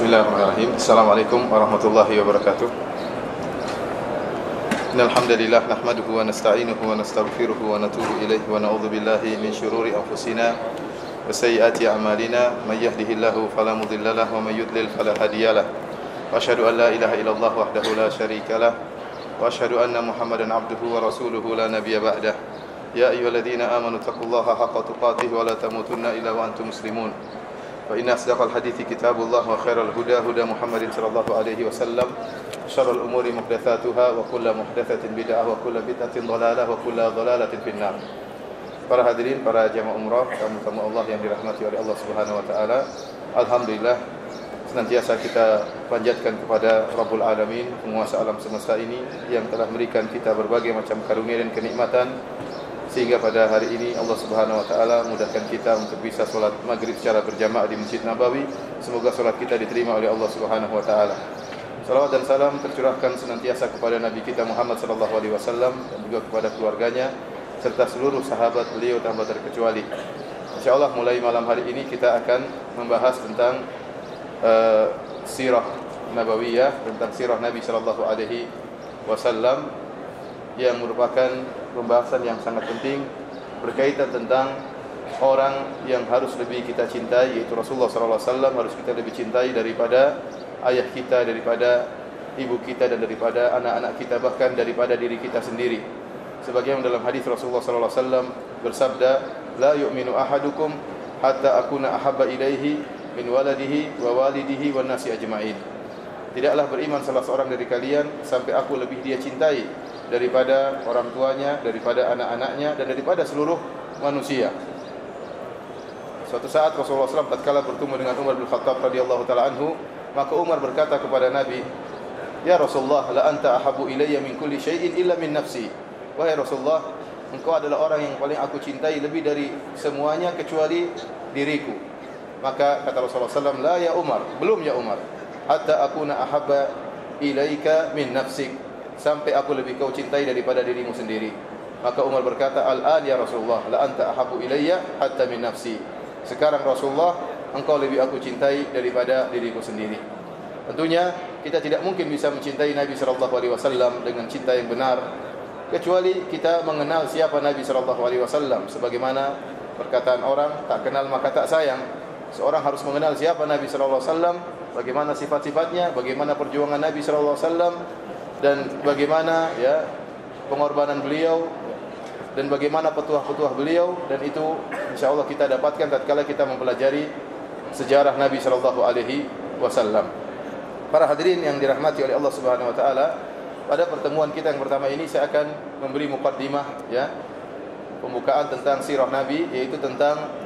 Bismillahirrahmanirrahim. Assalamualaikum warahmatullahi wabarakatuh. Innal hamdalillah nahmaduhu wa nasta'inuhu wa nastaghfiruhu wa natubu ilaihi wa na'udzu billahi min shururi anfusina wa sayyiati a'malina may yahdihillahu fala mudilla lahu wa may yudlil fala hadiyalah. Wa asyhadu an la ilaha illallah wahdahu la syarikalah wa asyhadu anna Muhammadan abduhu wa rasuluhu la nabiyya ba'dah. Ya ayyuhalladzina amanu taqullaha haqqa tuqatih wa la tamutunna illa wa antum muslimun. Fa inna asdaqal hadithi kitabullah wa khairal huda huda Muhammadin sallallahu alaihi wasallam. Syarrul umuri muhdatsatuha wa kullu muhdatsatin bid'ah wa kullu bid'atin dhalalah wa kullu dhalalatin finnar. Para hadirin, para jamaah umrah, tamu-tamu Allah yang dirahmati oleh Allah Subhanahu wa taala. Alhamdulillah senantiasa kita panjatkan kepada Rabbul Alamin, penguasa alam semesta ini yang telah memberikan kita berbagai macam karunia dan kenikmatan sehingga pada hari ini Allah Subhanahu wa taala mudahkan kita untuk bisa salat maghrib secara berjamaah di Masjid Nabawi. Semoga salat kita diterima oleh Allah Subhanahu wa taala. Salawat dan salam tercurahkan senantiasa kepada Nabi kita Muhammad sallallahu alaihi wasallam dan juga kepada keluarganya serta seluruh sahabat beliau tanpa terkecuali. Insyaallah mulai malam hari ini kita akan membahas tentang sirah nabawiyah, tentang sirah Nabi sallallahu alaihi wasallam yang merupakan pembahasan yang sangat penting berkaitan tentang orang yang harus lebih kita cintai, yaitu Rasulullah sallallahu alaihi wasallam. Harus kita lebih cintai daripada ayah kita, daripada ibu kita, dan daripada anak-anak kita, bahkan daripada diri kita sendiri. Sebagaimana dalam hadis Rasulullah sallallahu alaihi wasallam bersabda, la yu'minu ahadukum hatta akuna ahabba ilaihi min waladihi wa walidihi wan nasi ajma'in. Tidaklah beriman salah seorang dari kalian sampai aku lebih dia cintai daripada orang tuanya, daripada anak-anaknya, dan daripada seluruh manusia. Suatu saat Rasulullah SAW tatkala bertemu dengan Umar bin Khattab radhiyallahu taala anhu, maka Umar berkata kepada Nabi, "Ya Rasulullah, la anta ahabbu ilayya min kulli syai'in illa min nafsi." Wahai Rasulullah, engkau adalah orang yang paling aku cintai lebih dari semuanya kecuali diriku. Maka kata Rasulullah SAW, "La ya Umar, belum ya Umar, hatta akuna ahabba ilaika min nafsik, sampai aku lebih kau cintai daripada dirimu sendiri." Maka Umar berkata, "Al-an ya Rasulullah, la anta ahabbu ilayya hatta min nafsi." Sekarang Rasulullah, engkau lebih aku cintai daripada diriku sendiri. Tentunya kita tidak mungkin bisa mencintai Nabi sallallahu alaihi wasallam dengan cinta yang benar kecuali kita mengenal siapa Nabi sallallahu alaihi wasallam. Sebagaimana perkataan orang, tak kenal maka tak sayang. Seorang harus mengenal siapa Nabi sallallahu alaihi wasallam, bagaimana sifat-sifatnya, bagaimana perjuangan Nabi sallallahu alaihi wasallam, dan bagaimana pengorbanan beliau, dan bagaimana petuah-petuah beliau. Dan itu insyaallah kita dapatkan tatkala kita mempelajari sejarah Nabi sallallahu alaihi wasallam. Para hadirin yang dirahmati oleh Allah Subhanahu wa taala, pada pertemuan kita yang pertama ini saya akan memberi muqaddimah, pembukaan tentang sirah Nabi, yaitu tentang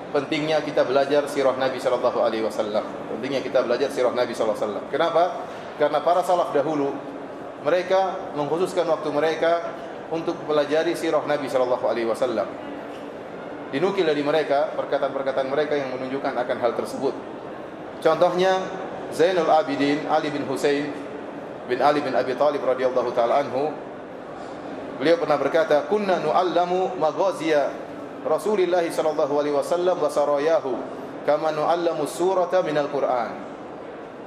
pentingnya kita belajar sirah Nabi sallallahu alaihi wasallam. Pentingnya kita belajar sirah Nabi sallallahu alaihi wasallam. Kenapa? Karena para salaf dahulu mereka mengkhususkan waktu mereka untuk pelajari sirah Nabi sallallahu alaihi wasallam. Dinukil dari mereka perkataan-perkataan mereka yang menunjukkan akan hal tersebut. Contohnya Zainul Abidin Ali bin Husain bin Ali bin Abi Thalib radhiyallahu taala anhu, beliau pernah berkata, "Kunna nu'allamu maghaziya Rasulillah sallallahu alaihi wasallam wa sarayahu kama nu'allamu surata minal Qur'an."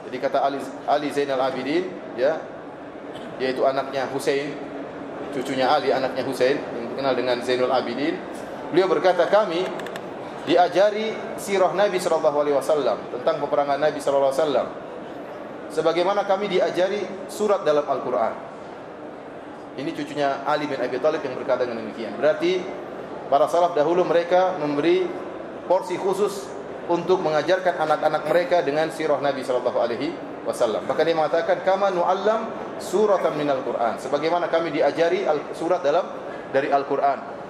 Jadi kata Ali Zainal Abidin, yaitu anaknya Husain, cucunya Ali, anaknya Husain yang dikenal dengan Zainul Abidin. Beliau berkata, kami diajari sirah Nabi sallallahu alaihi wasallam, tentang peperangan Nabi sallallahu alaihi wasallam, sebagaimana kami diajari surat dalam Al-Qur'an. Ini cucunya Ali bin Abi Thalib yang berkata dengan demikian. Berarti para salaf dahulu mereka memberi porsi khusus untuk mengajarkan anak-anak mereka dengan sirah Nabi sallallahu alaihi wasallam. Bahkan dia mengatakan, kama nu'allam suratan minal Qur'an, sebagaimana kami diajari surat dari Al-Qur'an.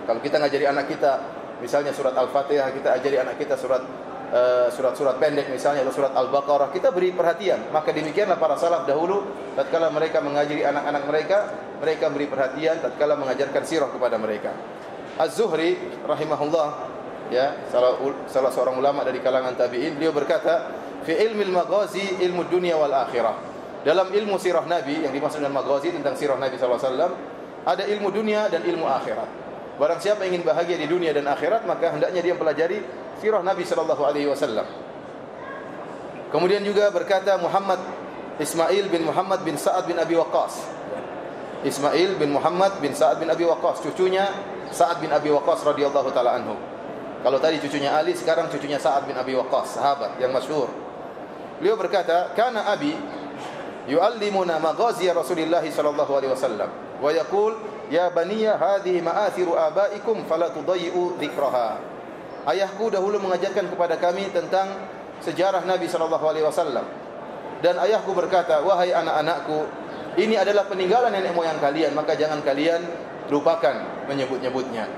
Kalau kita ngajari anak kita misalnya surat Al-Fatihah, kita ajari anak kita surat-surat pendek misalnya, atau surat Al-Baqarah, kita beri perhatian. Maka demikianlah para salaf dahulu tatkala mereka mengajari anak-anak mereka, mereka beri perhatian tatkala mengajarkan sirah kepada mereka. Az-Zuhri rahimahullah, salah seorang ulama dari kalangan tabi'in, beliau berkata, fi ilmil maghazi ilmu dunia wal akhirah. Dalam ilmu sirah Nabi, yang dimaksud dengan maghazi tentang sirah Nabi sallallahu alaihi wasallam, ada ilmu dunia dan ilmu akhirat. Barang siapa ingin bahagia di dunia dan akhirat, maka hendaknya dia mempelajari sirah Nabi sallallahu alaihi wasallam. Kemudian juga berkata Muhammad Ismail bin Muhammad bin Sa'ad bin Abi Waqqas. Ismail bin Muhammad bin Sa'ad bin Abi Waqqas, cucunya Sa'ad bin Abi Waqqas radhiyallahu taala anhu. Kalau tadi cucunya Ali, sekarang cucunya Sa'ad bin Abi Waqqas, sahabat yang masyhur. Beliau berkata, "Kana abi yu'allimuna maghazi Rasulillah sallallahu alaihi wasallam wa yaqul ya baniya hadhihi ma'athiru abaikum fala tudayyi'u dzikraha." Ayahku dahulu mengajarkan kepada kami tentang sejarah Nabi sallallahu alaihi wasallam. Dan ayahku berkata, "Wahai anak-anakku, ini adalah peninggalan nenek moyang kalian, maka jangan kalian lupakan menyebut-nyebutnya."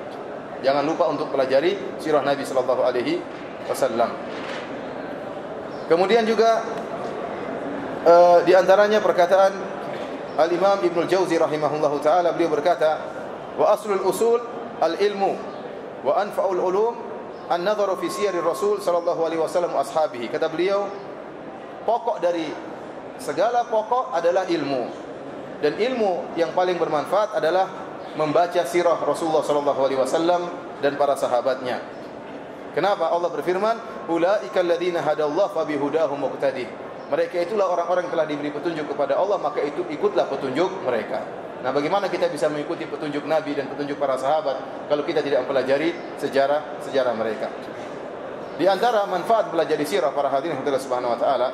Jangan lupa untuk pelajari sirah Nabi sallallahu alaihi wasallam. Kemudian juga di antaranya perkataan Al-Imam Ibnu Jauzi rahimahullahu taala, beliau berkata, "Wa aslul usul al-ilmu wa anfa'ul ulum an-nadharu fi siyar Rasul sallallahu alaihi wasallam wa ashabihi." Kata beliau, pokok dari segala pokok adalah ilmu. Dan ilmu yang paling bermanfaat adalah membaca sirah Rasulullah sallallahu alaihi wasallam dan para sahabatnya. Kenapa Allah berfirman, "Ulaikal ladzina hadallahu fabihudahum muqtadi." Mereka itulah orang-orang yang telah diberi petunjuk kepada Allah, maka itu ikutlah petunjuk mereka. Nah, bagaimana kita bisa mengikuti petunjuk Nabi dan petunjuk para sahabat kalau kita tidak mempelajari sejarah mereka? Di antara manfaat belajar sirah para hadirin Allah Subhanahu wa taala,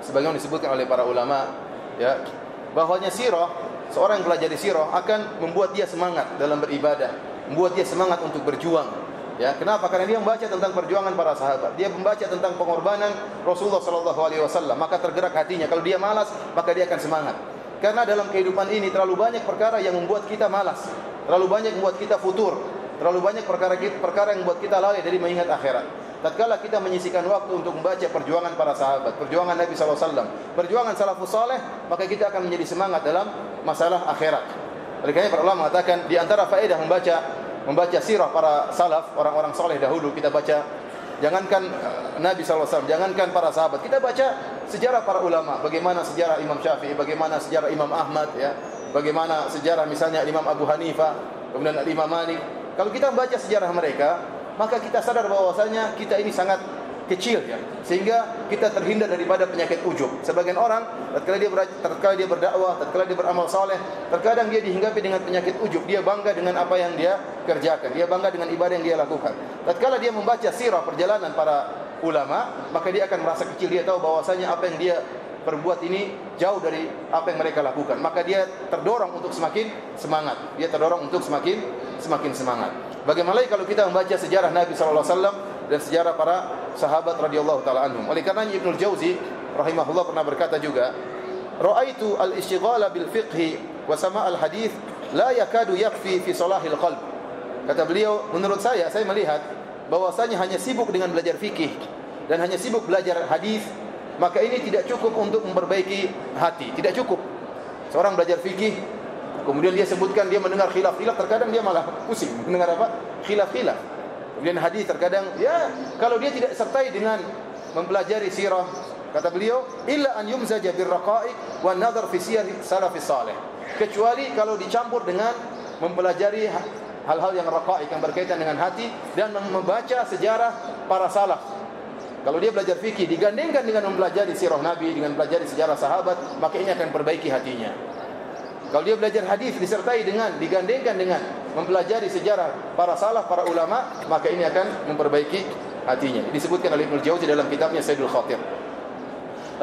sebagaimana disebutkan oleh para ulama, ya, bahwanya sirah, seorang yang pelajari sirah akan membuat dia semangat dalam beribadah, membuat dia semangat untuk berjuang. Ya, kenapa? Karena dia membaca tentang perjuangan para sahabat. Dia membaca tentang pengorbanan Rasulullah sallallahu alaihi wasallam, maka tergerak hatinya. Kalau dia malas, maka dia akan semangat. Karena dalam kehidupan ini terlalu banyak perkara yang membuat kita malas, terlalu banyak membuat kita futur, terlalu banyak perkara yang membuat kita lalai dari mengingat akhirat. Tatkala kita menyisihkan waktu untuk membaca perjuangan para sahabat, perjuangan Nabi sallallahu alaihi wasallam, perjuangan salafus saleh, maka kita akan menjadi semangat dalam masalah akhirat. Oleh karena para ulama mengatakan di antara faedah membaca sirah para salaf, orang-orang soleh dahulu, kita baca, jangankan Nabi SAW, jangankan para sahabat, kita baca sejarah para ulama, bagaimana sejarah Imam Syafi'i, bagaimana sejarah Imam Ahmad, ya, bagaimana sejarah misalnya Imam Abu Hanifah, kemudian Imam Malik. Kalau kita membaca sejarah mereka, maka kita sadar bahwasanya kita ini sangat kecil, ya, sehingga kita terhindar daripada penyakit ujub. Sebagian orang tatkala dia berdakwah, tatkala dia beramal saleh, terkadang dia dihinggapi dengan penyakit ujub. Dia bangga dengan apa yang dia kerjakan, dia bangga dengan ibadah yang dia lakukan. Tatkala dia membaca sirah perjalanan para ulama, maka dia akan merasa kecil. Dia tahu bahwasanya apa yang dia perbuat ini jauh dari apa yang mereka lakukan. Maka dia terdorong untuk semakin semangat. Dia terdorong untuk semakin semangat. Bagaimana lagi kalau kita membaca sejarah Nabi sallallahu alaihi wasallam dan sejarah para sahabat radhiyallahu taala anhum. Oleh karenanya Ibnu Jauzi rahimahullah pernah berkata juga, "Ra'aitu al-ishtighala bil fiqh wa sama' al-hadits la yakadu yakfi fi salahil qalb." Kata beliau, menurut saya melihat bahwasanya hanya sibuk dengan belajar fikih dan hanya sibuk belajar hadis, maka ini tidak cukup untuk memperbaiki hati, tidak cukup. Seorang belajar fikih, kemudian dia sebutkan dia mendengar khilaf-khilaf, terkadang dia malah pusing mendengar apa? Khilaf-khilaf. Kemudian hadis terkadang, ya, kalau dia tidak sertai dengan mempelajari sirah, kata beliau, illa an yumzaja bir raqa'iq wan nadhar fi siyar salafis salih. Kecuali kalau dicampur dengan mempelajari hal-hal yang raqa'iq, yang berkaitan dengan hati, dan membaca sejarah para salaf. Kalau dia belajar fikih digandengkan dengan mempelajari sirah Nabi, dengan mempelajari sejarah sahabat, maka ini akan perbaiki hatinya. Kalau dia belajar hadis digandengkan dengan mempelajari sejarah para salaf, para ulama, maka ini akan memperbaiki hatinya. Disebutkan oleh Ibnu Jauzi dalam kitabnya Sayyidul Khatir.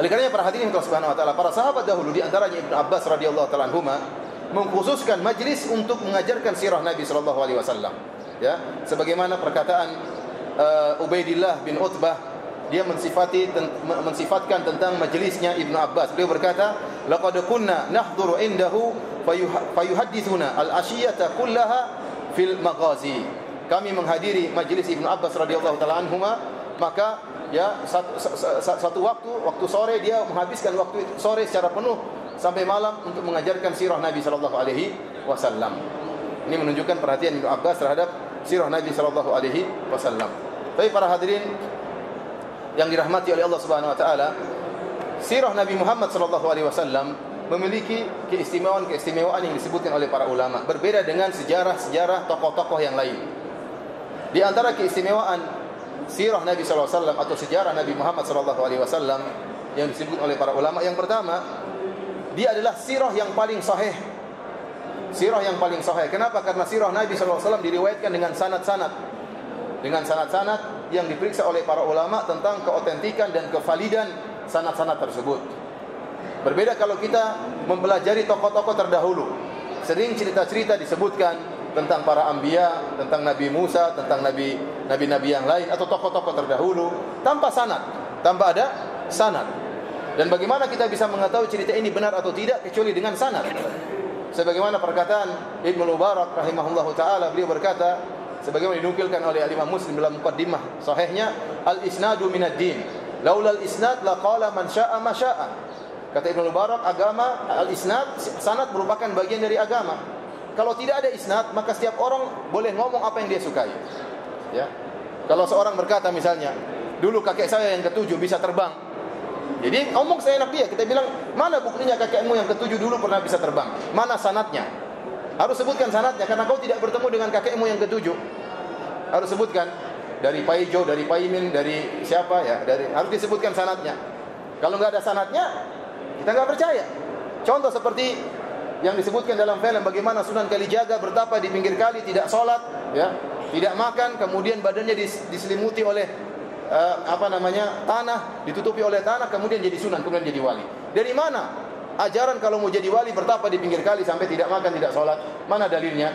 Oleh karenanya para hadirin Allah Subhanahu wa taala, para sahabat dahulu di antaranya Ibnu Abbas radhiyallahu taala anhuma mengkhususkan majlis untuk mengajarkan sirah Nabi sallallahu alaihi wasallam. Ya, sebagaimana perkataan Ubaidillah bin Utbah, dia mensifatkan tentang majelisnya Ibnu Abbas. Beliau berkata, "Laqad kunna nahduru indahu fayuhaddithuna al-ashiyata kullaha fil maghazi." Kami menghadiri majelis Ibnu Abbas radhiyallahu taala anhuma, maka ya satu waktu sore dia menghabiskan waktu sore secara penuh sampai malam untuk mengajarkan sirah Nabi sallallahu alaihi wasallam. Ini menunjukkan perhatian Ibnu Abbas terhadap sirah Nabi sallallahu alaihi wasallam. Tapi para hadirin yang dirahmati oleh Allah Subhanahu wa taala, sirah Nabi Muhammad sallallahu alaihi wasallam memiliki keistimewaan yang disebutkan oleh para ulama, berbeda dengan sejarah-sejarah tokoh-tokoh yang lain. Di antara keistimewaan sirah Nabi sallallahu alaihi wasallam atau sejarah Nabi Muhammad sallallahu alaihi wasallam yang disebut oleh para ulama, yang pertama, dia adalah sirah yang paling sahih. Sirah yang paling sahih. Kenapa? Karena sirah Nabi sallallahu alaihi wasallam diriwayatkan dengan sanad-sanad. Dengan sanad-sanad yang diperiksa oleh para ulama tentang keotentikan dan kevalidan sanad-sanad tersebut. Berbeda kalau kita mempelajari tokoh-tokoh terdahulu. Sering cerita-cerita disebutkan tentang para anbiya, tentang Nabi Musa, tentang nabi-nabi yang lain atau tokoh-tokoh terdahulu tanpa sanad, tanpa ada sanad. Dan bagaimana kita bisa mengetahui cerita ini benar atau tidak kecuali dengan sanad? Sebagaimana perkataan Ibnu Mubarak rahimahullahu taala, beliau berkata sebagaimana dinukilkan oleh Imam Muslim dalam muqaddimah sahihnya, al-isnadu minad din. Laula al-isnad laqala man syaa ma syaa. Kata Ibnu Mubarak, agama al-isnad, sanad merupakan bagian dari agama. Kalau tidak ada isnad, maka setiap orang boleh ngomong apa yang dia sukai. Ya. Kalau seorang berkata misalnya, dulu kakek saya yang ketujuh bisa terbang. Jadi ngomong seenak dia, kita bilang, mana buktinya kakekmu yang ketujuh dulu pernah bisa terbang? Mana sanadnya? Harus sebutkan sanadnya, karena kau tidak bertemu dengan kakekmu yang ketujuh. Harus sebutkan dari Paijo, dari Paimin, dari siapa ya? Harus disebutkan sanadnya. Kalau nggak ada sanadnya, kita nggak percaya. Contoh seperti yang disebutkan dalam film, bagaimana Sunan Kalijaga bertapa di pinggir kali, tidak sholat, ya, tidak makan, kemudian badannya diselimuti oleh tanah, ditutupi oleh tanah, kemudian jadi sunan, kemudian jadi wali. Dari mana ajaran kalau mau jadi wali bertapa di pinggir kali sampai tidak makan, tidak sholat? Mana dalilnya?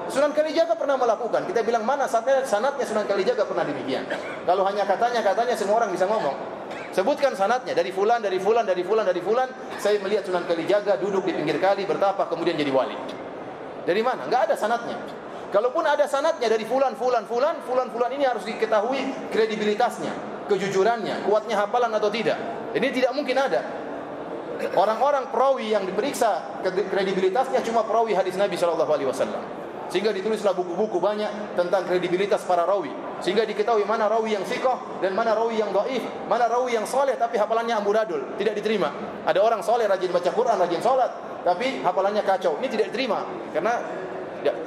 Sunan Kalijaga pernah melakukan. Kita bilang mana sanadnya Sunan Kalijaga pernah demikian. Kalau hanya katanya semua orang bisa ngomong. Sebutkan sanadnya dari fulan, dari fulan, dari fulan, dari fulan. Saya melihat Sunan Kalijaga duduk di pinggir kali bertapa kemudian jadi wali. Dari mana? Enggak ada sanadnya. Kalaupun ada sanadnya dari fulan ini harus diketahui kredibilitasnya, kejujurannya, kuatnya hafalan atau tidak. Ini tidak mungkin ada. Orang-orang perawi yang diperiksa kredibilitasnya cuma perawi hadis Nabi sallallahu alaihi wasallam. Sehingga ditulislah buku-buku banyak tentang kredibilitas para rawi. Sehingga diketahui mana rawi yang thiqah dan mana rawi yang dhaif, mana rawi yang soleh tapi hafalannya amburadul, tidak diterima. Ada orang soleh rajin baca Quran, rajin salat, tapi hafalannya kacau. Ini tidak diterima karena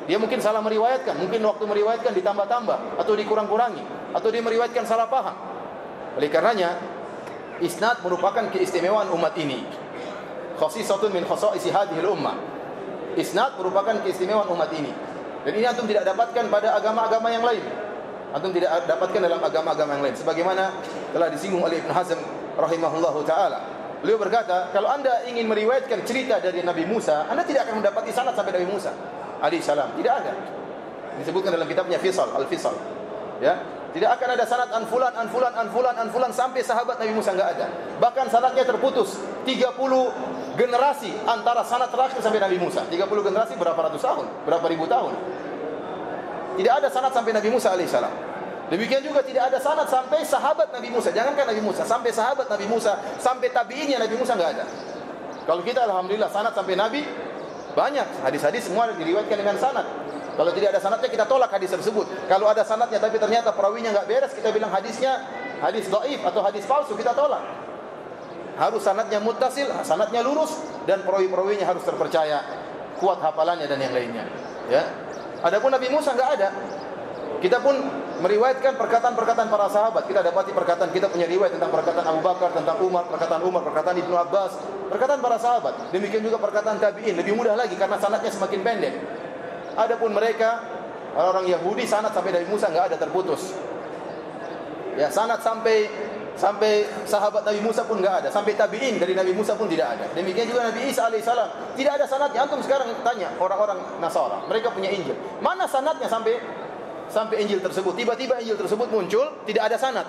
dia mungkin salah meriwayatkan, mungkin waktu meriwayatkan ditambah-tambah atau dikurang-kurangi, atau dia meriwayatkan salah paham. Oleh karenanya, isnad merupakan keistimewaan umat ini. Khasisatun min khasaisi hadhil ummah. Isnad merupakan keistimewaan umat ini. Dan ini antum tidak dapatkan pada agama-agama yang lain. Antum tidak dapatkan dalam agama-agama yang lain. Sebagaimana telah disinggung oleh Ibn Hazm rahimahullahu taala. Beliau berkata, kalau anda ingin meriwayatkan cerita dari Nabi Musa, anda tidak akan mendapati sanad sampai Nabi Musa alaihi salam. Tidak ada. Disebutkan dalam kitabnya Fisal, Al-Fisal. Ya, tidak akan ada sanad an fulan sampai sahabat Nabi Musa, enggak ada. Bahkan sanadnya terputus 30 generasi antara sanad terakhir sampai Nabi Musa. 30 generasi berapa ratus tahun, berapa ribu tahun. Tidak ada sanad sampai Nabi Musa alaihi salam. Demikian juga tidak ada sanad sampai sahabat Nabi Musa. Jangankan Nabi Musa, sampai sahabat Nabi Musa, sampai tabi'innya Nabi Musa enggak ada. Kalau kita alhamdulillah sanad sampai Nabi banyak, hadis-hadis semua diriwayatkan dengan sanad. Kalau tidak ada sanadnya kita tolak hadis tersebut. Kalau ada sanadnya tapi ternyata perawinya enggak beres, kita bilang hadisnya hadis dhaif atau hadis palsu, kita tolak. Harus sanadnya muttasil, sanadnya lurus, dan perawi-perawinya harus terpercaya, kuat hafalannya dan yang lainnya. Ya. Adapun Nabi Musa enggak ada. Kita pun meriwayatkan perkataan-perkataan para sahabat. Kita dapati perkataan, kita punya riwayat tentang perkataan Abu Bakar, tentang Umar, perkataan Ibnu Abbas, perkataan para sahabat. Demikian juga perkataan tabi'in, lebih mudah lagi karena sanadnya semakin pendek. Adapun mereka, orang-orang Yahudi, sanad sampai Nabi Musa enggak ada, terputus. Ya, sanad sampai sahabat Nabi Musa pun enggak ada, sampai tabi'in dari Nabi Musa pun tidak ada. Demikian juga Nabi Isa alaihissalam, tidak ada sanadnya. Antum sekarang tanya orang-orang Nasara, mereka punya Injil, mana sanadnya sampai Injil tersebut? Tiba-tiba Injil tersebut muncul, tidak ada sanad.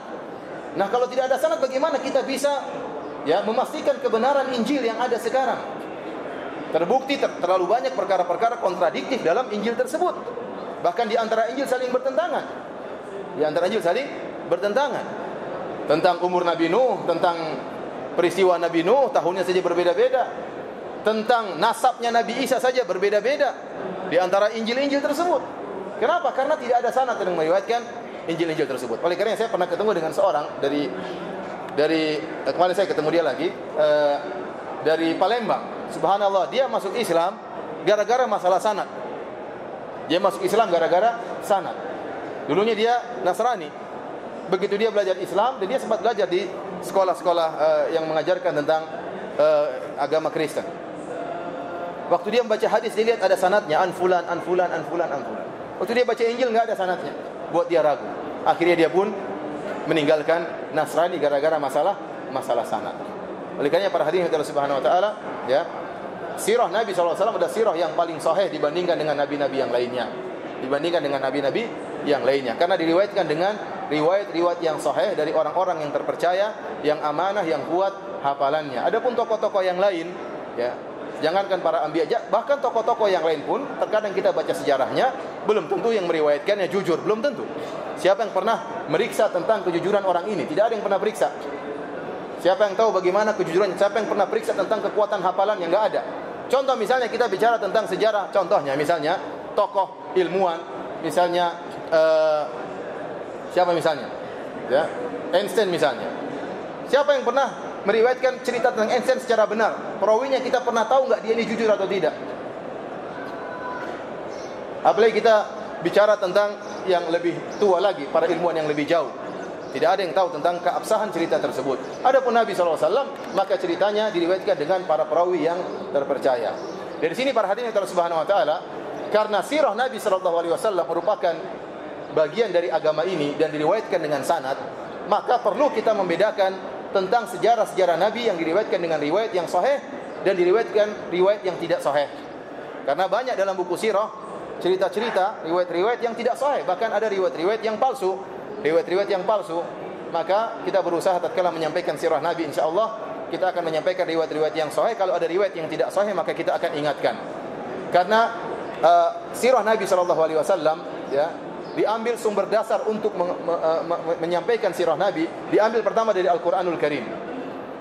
Nah, kalau tidak ada sanad, bagaimana kita bisa memastikan kebenaran Injil yang ada sekarang? Terbukti terlalu banyak perkara-perkara kontradiktif dalam Injil tersebut. Bahkan di antara Injil saling bertentangan. Tentang umur Nabi Nuh, tentang peristiwa Nabi Nuh, tahunnya saja berbeda-beda. Tentang nasabnya Nabi Isa saja berbeda-beda di antara Injil-Injil tersebut. Kenapa? Karena tidak ada sanad yang meriwayatkan Injil-Injil tersebut. Oleh karena saya pernah ketemu dengan seorang dari kemarin saya ketemu dia lagi dari Palembang. Subhanallah, dia masuk Islam gara-gara masalah sanad. Dia masuk Islam gara-gara sanad. Dulunya dia Nasrani. begitu dia belajar Islam, dan dia sempat belajar di sekolah-sekolah yang mengajarkan tentang agama Kristen. Waktu dia membaca hadis, dia lihat ada sanadnya, an fulan. Waktu dia baca Injil enggak ada sanadnya, buat dia ragu. Akhirnya dia pun meninggalkan Nasrani gara-gara masalah sanad. Oleh karenanya para hadirin Allah Subhanahu wa taala, ya, sirah Nabi SAW adalah sirah yang paling sahih dibandingkan dengan nabi-nabi yang lainnya. Karena diriwayatkan dengan riwayat-riwayat yang sahih dari orang-orang yang terpercaya, yang amanah, yang kuat hafalannya. Adapun tokoh-tokoh yang lain, ya, jangankan para anbiya, bahkan tokoh-tokoh yang lain pun terkadang kita baca sejarahnya, belum tentu yang meriwayatkannya jujur, belum tentu. Siapa yang pernah meriksa tentang kejujuran orang ini? Tidak ada yang pernah periksa. Siapa yang tahu bagaimana kejujurannya? Siapa yang pernah periksa tentang kekuatan hafalannya? Enggak ada. Contoh misalnya kita bicara tentang sejarah, contohnya misalnya tokoh ilmuwan, misalnya siapa misalnya? Ya, Einstein misalnya. Siapa yang pernah meriwayatkan cerita tentang Einstein secara benar? Perawinya kita pernah tahu enggak dia ini jujur atau tidak? Apalagi kita bicara tentang yang lebih tua lagi, para ilmuwan yang lebih jauh. Tidak ada yang tahu tentang keabsahan cerita tersebut. Adapun Nabi SAW, maka ceritanya diriwayatkan dengan para perawi yang terpercaya. Dari sini para hadirin Allah Subhanahu wa taala, karena sirah Nabi SAW merupakan bagian dari agama ini dan diriwayatkan dengan sanad, maka perlu kita membedakan tentang sejarah-sejarah Nabi yang diriwayatkan dengan riwayat yang sahih dan diriwayatkan riwayat yang tidak sahih. Karena banyak dalam buku sirah cerita-cerita, riwayat-riwayat yang tidak sahih, bahkan ada riwayat-riwayat yang palsu. Maka kita berusaha tatkala menyampaikan sirah Nabi, insyaallah kita akan menyampaikan riwayat-riwayat yang sahih. Kalau ada riwayat yang tidak sahih, maka kita akan ingatkan. Karena sirah Nabi SAW, ya, diambil sumber dasar untuk menyampaikan sirah Nabi, diambil pertama dari Al-Qur'anul Karim.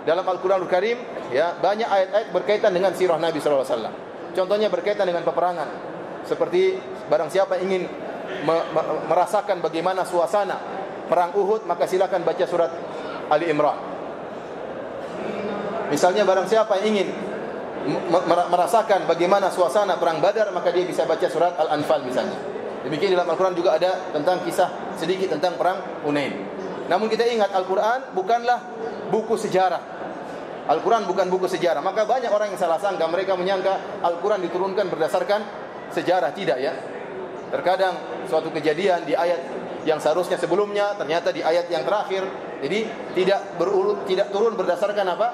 Dalam Al-Qur'anul Karim, ya, banyak ayat-ayat berkaitan dengan sirah Nabi SAW. Contohnya berkaitan dengan peperangan. Seperti barang siapa ingin merasakan bagaimana suasana perang Uhud, maka silakan baca surat Ali Imran. Misalnya barang siapa yang ingin merasakan bagaimana suasana perang Badar, maka dia bisa baca surat Al-Anfal misalnya. Demikian dalam Al-Quran juga ada tentang kisah sedikit tentang perang Hunain. Namun kita ingat, Al-Quran bukanlah buku sejarah. Al-Quran bukan buku sejarah. Maka banyak orang yang salah sangka, mereka menyangka Al-Quran diturunkan berdasarkan sejarah. Tidak, ya. Terkadang suatu kejadian di ayat yang seharusnya sebelumnya, ternyata di ayat yang terakhir. Jadi tidak turun berdasarkan apa?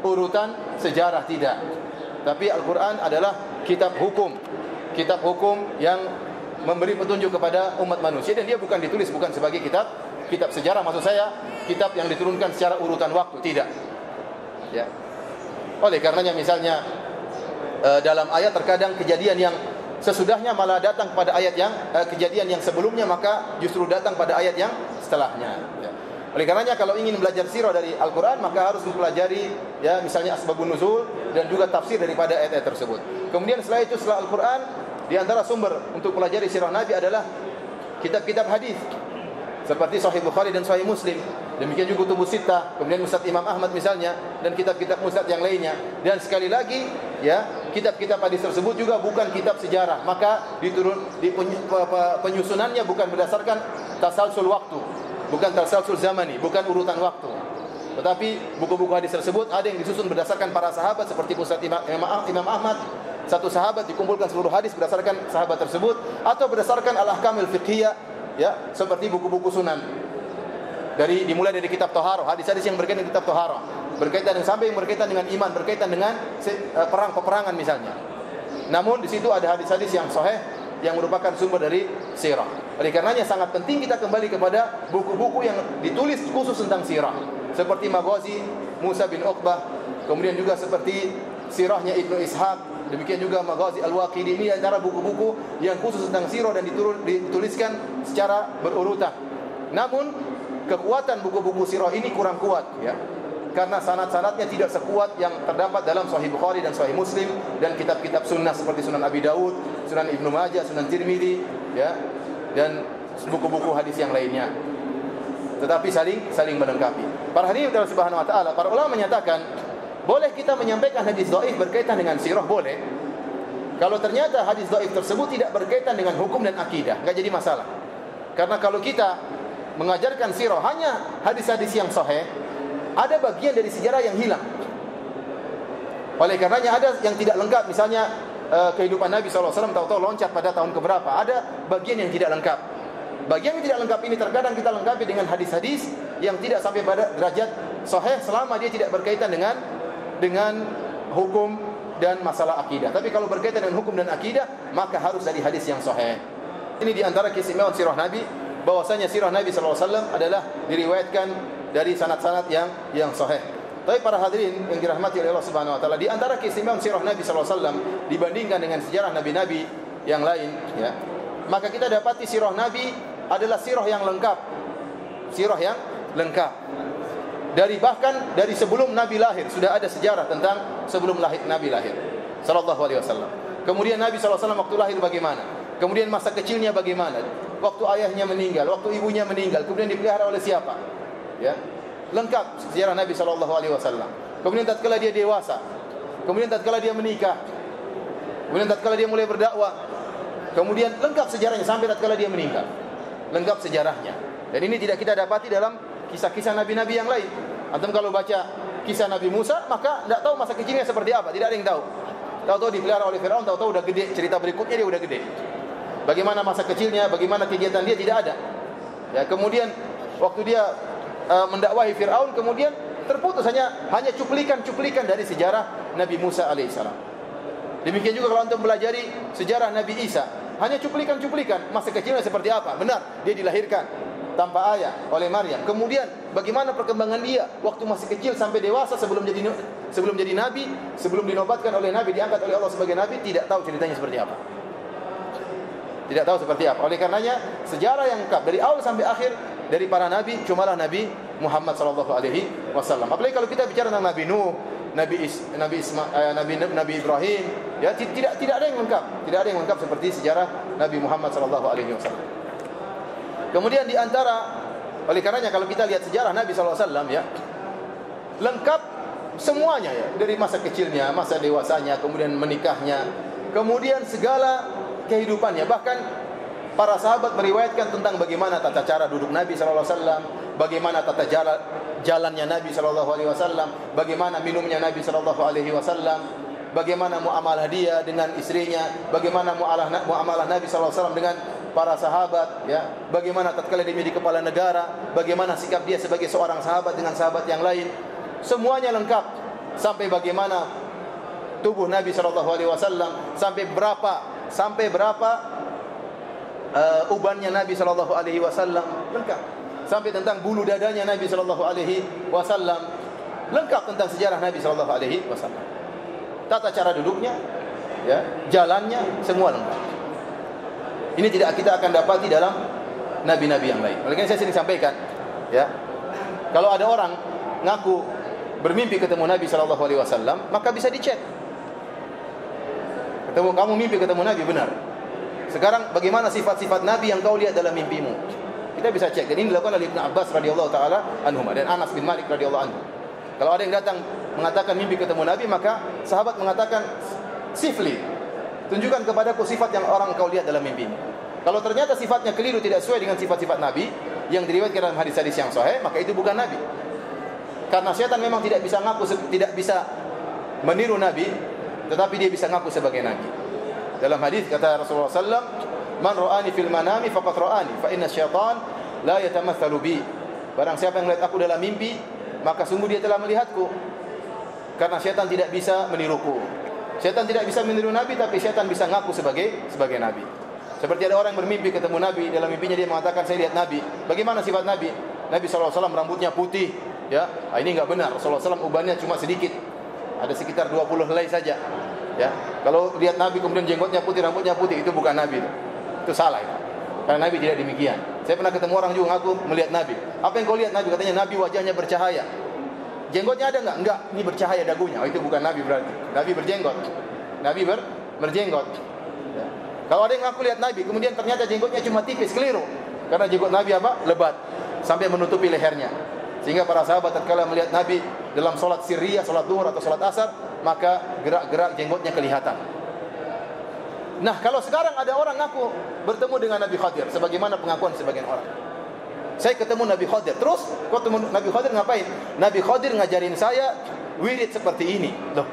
Urutan sejarah, tidak. Tapi Al-Quran adalah kitab hukum yang memberi petunjuk kepada umat manusia, dan dia bukan ditulis bukan sebagai kitab sejarah, maksud saya kitab yang diturunkan secara urutan waktu, tidak. Ya. Oleh karenanya misalnya dalam ayat terkadang kejadian yang sesudahnya malah datang pada ayat yang kejadian yang sebelumnya, maka justru datang pada ayat yang setelahnya. Ya. Oleh karenanya kalau ingin belajar sirah dari Al-Quran, maka harus mempelajari, ya, misalnya asbabun nuzul dan juga tafsir daripada ayat-ayat tersebut. Kemudian setelah itu, setelah Al-Quran, di antara sumber untuk pelajari sirah Nabi adalah kitab-kitab hadis seperti Sahih Bukhari dan Sahih Muslim. Demikian juga Kutubus Sittah, kemudian Musnad Imam Ahmad misalnya, dan kitab-kitab musnad yang lainnya. Dan sekali lagi, ya, kitab-kitab hadis tersebut juga bukan kitab sejarah. Maka penyusunannya bukan berdasarkan tasalsul waktu, bukan tasalsul zamani, bukan urutan waktu. Tetapi buku-buku hadis tersebut ada yang disusun berdasarkan para sahabat, seperti Musnad Imam Ahmad. Satu sahabat dikumpulkan seluruh hadis berdasarkan sahabat tersebut, atau berdasarkan al-ahkamul fiqhiyah, ya, seperti buku-buku sunan. Dimulai dari kitab Thaharah, hadis-hadis yang berkaitan dengan kitab Thaharah, berkaitan dengan sampai yang berkaitan dengan iman, berkaitan dengan perang-peperangan misalnya. Namun di situ ada hadis-hadis yang sahih yang merupakan sumber dari sirah. Oleh karenanya sangat penting kita kembali kepada buku-buku yang ditulis khusus tentang sirah, seperti Maghazi Musa bin Uqbah, kemudian juga seperti sirahnya Ibnu Ishaq, demikian juga Maghazi Al-Waqidi. Ini antara buku-buku yang khusus tentang sirah dan dituliskan secara berurutan. Namun kekuatan buku-buku sirah ini kurang kuat, ya, karena sanad-sanadnya tidak sekuat yang terdapat dalam Sahih Bukhari dan Sahih Muslim dan kitab-kitab sunnah seperti Sunan Abi Daud, Sunan Ibnu Majah, Sunan Tirmidzi, ya, dan buku-buku hadis yang lainnya. Tetapi saling melengkapi. Para hadirin Allah Subhanahu wa taala, para ulama menyatakan boleh kita menyampaikan hadis dhaif berkaitan dengan sirah, boleh. Kalau ternyata hadis dhaif tersebut tidak berkaitan dengan hukum dan akidah, enggak jadi masalah. Karena kalau kita mengajarkan sirah hanya hadis-hadis yang sahih, ada bagian dari sejarah yang hilang. Oleh karenanya ada yang tidak lengkap, misalnya kehidupan Nabi SAW tahu-tahu loncat pada tahun keberapa, ada bagian yang tidak lengkap. Bagian yang tidak lengkap ini terkadang kita lengkapi dengan hadis-hadis yang tidak sampai pada derajat sahih selama dia tidak berkaitan dengan hukum dan masalah akidah. Tapi kalau berkaitan dengan hukum dan akidah, maka harus dari hadis yang sahih. Ini di antara keistimewaan sirah Nabi, bahwasanya sirah Nabi SAW adalah diriwayatkan dari sanad-sanad yang sahih. Tapi para hadirin yang dirahmati oleh Allah Subhanahu wa taala, di antara keistimewaan sirah Nabi SAW dibandingkan dengan sejarah nabi-nabi yang lain, ya, maka kita dapati sirah Nabi adalah sirah yang lengkap. Sirah yang lengkap. Bahkan dari sebelum Nabi lahir sudah ada sejarah tentang sebelum Nabi lahir sallallahu alaihi wasallam. Kemudian Nabi sallallahu alaihi wasallam waktu lahir bagaimana? Kemudian masa kecilnya bagaimana? Waktu ayahnya meninggal, waktu ibunya meninggal, kemudian dipelihara oleh siapa? Ya. Lengkap sejarah Nabi sallallahu alaihi wasallam. Kemudian tatkala dia dewasa, kemudian tatkala dia menikah, kemudian tatkala dia mulai berdakwah, kemudian lengkap sejarahnya sampai tatkala dia meninggal. Lengkap sejarahnya. Dan ini tidak kita dapati dalam kisah-kisah nabi-nabi yang lain. Antum kalau baca kisah Nabi Musa, maka tidak tahu masa kecilnya seperti apa, tidak ada yang tahu. Tahu-tahu dipelihara oleh Firaun, tahu-tahu udah gede, cerita berikutnya dia udah gede. Bagaimana masa kecilnya, bagaimana kegiatan dia tidak ada. Ya, kemudian waktu dia mendakwahi Firaun, kemudian terputus hanya cuplikan-cuplikan dari sejarah Nabi Musa alaihissalam. Demikian juga kalau antum pelajari sejarah Nabi Isa, hanya cuplikan-cuplikan masa kecilnya seperti apa. Benar, dia dilahirkan tanpa ayah oleh Maryam. Kemudian bagaimana perkembangan dia waktu masih kecil sampai dewasa sebelum jadi nabi, sebelum dinobatkan oleh nabi, diangkat oleh Allah sebagai nabi, tidak tahu ceritanya seperti apa. Tidak tahu seperti apa. Oleh karenanya sejarah yang lengkap dari awal sampai akhir dari para nabi cumalah Nabi Muhammad sallallahu alaihi wasallam. Apalagi kalau kita bicara tentang Nabi Nuh, Nabi Ibrahim, ya tidak ada yang lengkap. Tidak ada yang lengkap seperti sejarah Nabi Muhammad sallallahu alaihi wasallam. Kemudian di antara, oleh karenanya kalau kita lihat sejarah Nabi sallallahu alaihi wasallam, ya, lengkap semuanya, ya, dari masa kecilnya, masa dewasanya, kemudian menikahnya, kemudian segala kehidupannya. Bahkan para sahabat meriwayatkan tentang bagaimana tata cara duduk Nabi sallallahu alaihi wasallam, bagaimana tata jalannya Nabi sallallahu alaihi wasallam, bagaimana minumnya Nabi sallallahu alaihi wasallam, bagaimana muamalah dia dengan istrinya, bagaimana muamalah Nabi sallallahu alaihi wasallam dengan para sahabat, ya, bagaimana tatkala dia menjadi kepala negara, bagaimana sikap dia sebagai seorang sahabat dengan sahabat yang lain. Semuanya lengkap. Sampai bagaimana tubuh Nabi sallallahu alaihi wasallam, sampai berapa ubannya Nabi sallallahu alaihi wasallam, lengkap. Sampai tentang bulu dadanya Nabi sallallahu alaihi wasallam, lengkap tentang sejarah Nabi sallallahu alaihi wasallam. Tata cara duduknya, ya, jalannya, semua lengkap. Ini tidak kita akan dapati dalam nabi-nabi yang lain. Oleh karena saya sering sampaikan, ya, kalau ada orang ngaku bermimpi ketemu Nabi sallallahu alaihi wasallam, maka bisa dicek. Kamu mimpi ketemu Nabi, benar. Sekarang bagaimana sifat-sifat Nabi yang kau lihat dalam mimpimu? Kita bisa cek. Dan ini dilakukan oleh Ibnu Abbas radhiyallahu taala anhuma dan Anas bin Malik radhiyallahu anhu. Kalau ada yang datang mengatakan mimpi ketemu Nabi, maka sahabat mengatakan, "Sifli, tunjukkan kepadaku sifat yang orang kau lihat dalam mimpimu." Kalau ternyata sifatnya keliru, tidak sesuai dengan sifat-sifat Nabi yang diriwayatkan dalam hadis-hadis yang sahih, maka itu bukan Nabi. Karena syaitan memang tidak bisa meniru Nabi, tetapi dia bisa ngaku sebagai Nabi. Dalam hadis kata Rasulullah SAW, "Man ra'ani fil manami faqad ra'ani, fa inna syaitan la yatamatsalu bi." Barang siapa yang melihat aku dalam mimpi, maka sungguh dia telah melihatku. Karena syaitan tidak bisa meniruku. Syaitan tidak bisa meniru Nabi, tapi syaitan bisa ngaku sebagai Nabi. Seperti ada orang yang bermimpi ketemu Nabi, dalam mimpinya dia mengatakan, "Saya lihat Nabi." Bagaimana sifat Nabi? Nabi SAW rambutnya putih, ya. Ini enggak benar. Rasulullah SAW ubannya cuma sedikit. Ada sekitar 20 helai saja. Ya. Kalau lihat Nabi kemudian jenggotnya putih, rambutnya putih, itu bukan Nabi. Itu salah itu. Karena Nabi tidak demikian. Saya pernah ketemu orang juga ngaku melihat Nabi. Apa yang kau lihat Nabi? Katanya Nabi wajahnya bercahaya. Jenggotnya ada enggak? Enggak, ini bercahaya dagunya. Itu bukan Nabi berarti. Nabi berjenggot. Nabi berjenggot. Ya. Kalau ada yang ngaku lihat Nabi, kemudian ternyata jenggotnya cuma tipis, keliru. Karena jenggot Nabi apa? Lebat, sampai menutupi lehernya. Sehingga para sahabat tatkala melihat Nabi dalam salat sirriyah, salat zuhur atau salat asar, maka gerak-gerak jenggotnya kelihatan. Nah, kalau sekarang ada orang ngaku bertemu dengan Nabi Khadir, sebagaimana pengakuan sebagian orang. Saya ketemu Nabi Khadir. Terus ketemu Nabi Khadir ngapain? Nabi Khadir ngajarin saya wirid seperti ini. Loh,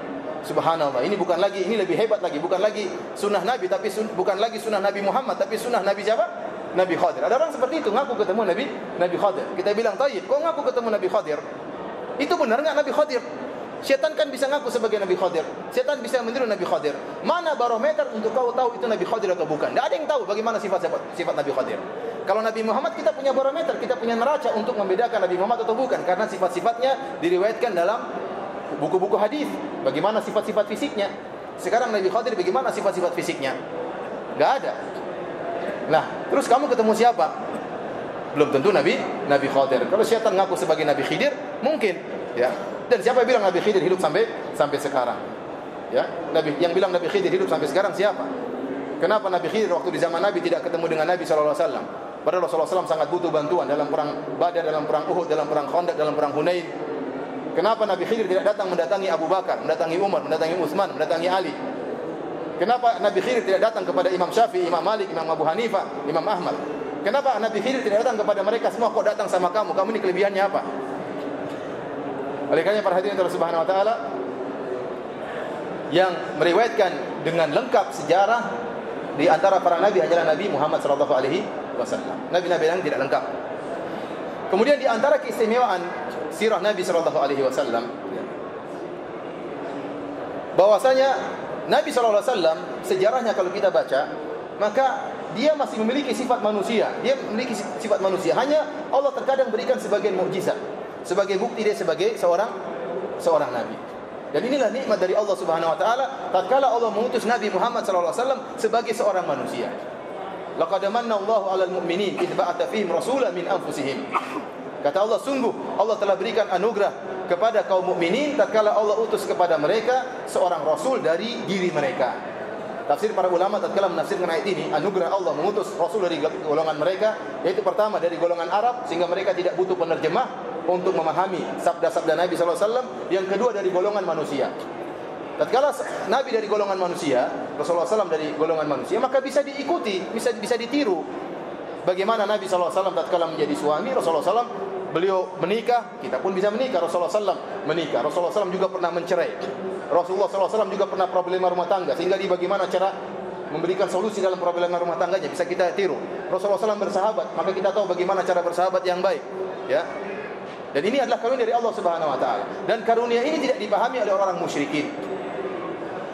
subhanallah. Ini bukan lagi, ini lebih hebat lagi. Bukan lagi sunnah Nabi, tapi bukan lagi sunnah Nabi Muhammad, tapi sunnah Nabi siapa? Nabi Khadir. Ada orang seperti itu ngaku ketemu Nabi Khadir. Kita bilang, "Tayyib, kau ngaku ketemu Nabi Khadir? Itu benar enggak Nabi Khadir?" Syaitan kan bisa ngaku sebagai Nabi Khadir. Syaitan bisa meniru Nabi Khadir. Mana barometer untuk kau tahu itu Nabi Khadir atau bukan? Tidak ada yang tahu bagaimana sifat Nabi Khadir. Kalau Nabi Muhammad kita punya barometer, kita punya neraca untuk membedakan Nabi Muhammad atau bukan, karena sifat-sifatnya diriwayatkan dalam buku-buku hadis. Bagaimana sifat-sifat fisiknya? Sekarang Nabi Khadir bagaimana sifat-sifat fisiknya? Enggak ada. Nah, terus kamu ketemu siapa? Belum tentu Nabi Khadir. Kalau syaitan ngaku sebagai Nabi Khidir, mungkin, ya. Dan siapa yang bilang Nabi Khidir hidup sampai sekarang? Ya, yang bilang Nabi Khidir hidup sampai sekarang siapa? Kenapa Nabi Khidir waktu di zaman Nabi tidak ketemu dengan Nabi sallallahu alaihi wasallam? Padahal Rasulullah SAW sangat butuh bantuan dalam perang Badar, dalam perang Uhud, dalam perang Khandaq, dalam perang Hunain. Kenapa Nabi Khidir tidak datang mendatangi Abu Bakar, mendatangi Umar, mendatangi Utsman, mendatangi Ali? Kenapa Nabi Khidir tidak datang kepada Imam Syafi'i, Imam Malik, Imam Abu Hanifah, Imam Ahmad? Kenapa Nabi Khidir tidak datang kepada mereka semua? Kok datang sama kamu? Kamu ini kelebihannya apa? Oleh karena para hadirin Allah Subhanahu wa taala, yang meriwayatkan dengan lengkap sejarah di antara para nabi hanyalah Nabi Muhammad sallallahu alaihi wasallam. Nabi-nabi yang tidak lengkap. Kemudian di antara keistimewaan sirah Nabi sallallahu alaihi wasallam, bahwasanya Nabi sallallahu alaihi wasallam sejarahnya kalau kita baca, maka dia masih memiliki sifat manusia. Dia memiliki sifat manusia. Hanya Allah terkadang berikan sebagian mukjizat, sebagai bukti dia sebagai seorang nabi. Dan inilah nikmat dari Allah Subhanahu wa taala tatkala Allah mengutus Nabi Muhammad sallallahu alaihi wasallam sebagai seorang manusia. Laqad manna Allahu 'alal mu'minin idh ba'atha fihim rasulan min anfusihim. Kata Allah, sungguh Allah telah berikan anugerah kepada kaum mukminin tatkala Allah utus kepada mereka seorang rasul dari diri mereka. Tafsir para ulama tatkala menafsirkan ayat ini, anugerah Allah mengutus rasul dari golongan mereka, yaitu pertama dari golongan Arab sehingga mereka tidak butuh penerjemah untuk memahami sabda-sabda Nabi sallallahu alaihi wasallam. Yang kedua dari golongan manusia. Tatkala Nabi dari golongan manusia, Rasulullah SAW dari golongan manusia, maka bisa diikuti, bisa ditiru. Bagaimana Nabi sallallahu alaihi wasallam tatkala menjadi suami, Rasulullah SAW beliau menikah, kita pun bisa menikah. Rasulullah SAW menikah. Rasulullah SAW juga pernah mencerai. Rasulullah SAW juga pernah problema rumah tangga, sehingga dia bagaimana cara memberikan solusi dalam problema rumah tangganya bisa kita tiru. Rasulullah SAW bersahabat, maka kita tahu bagaimana cara bersahabat yang baik, ya. Dan ini adalah karunia dari Allah Subhanahu wa taala. Dan karunia ini tidak dipahami oleh orang musyrikin.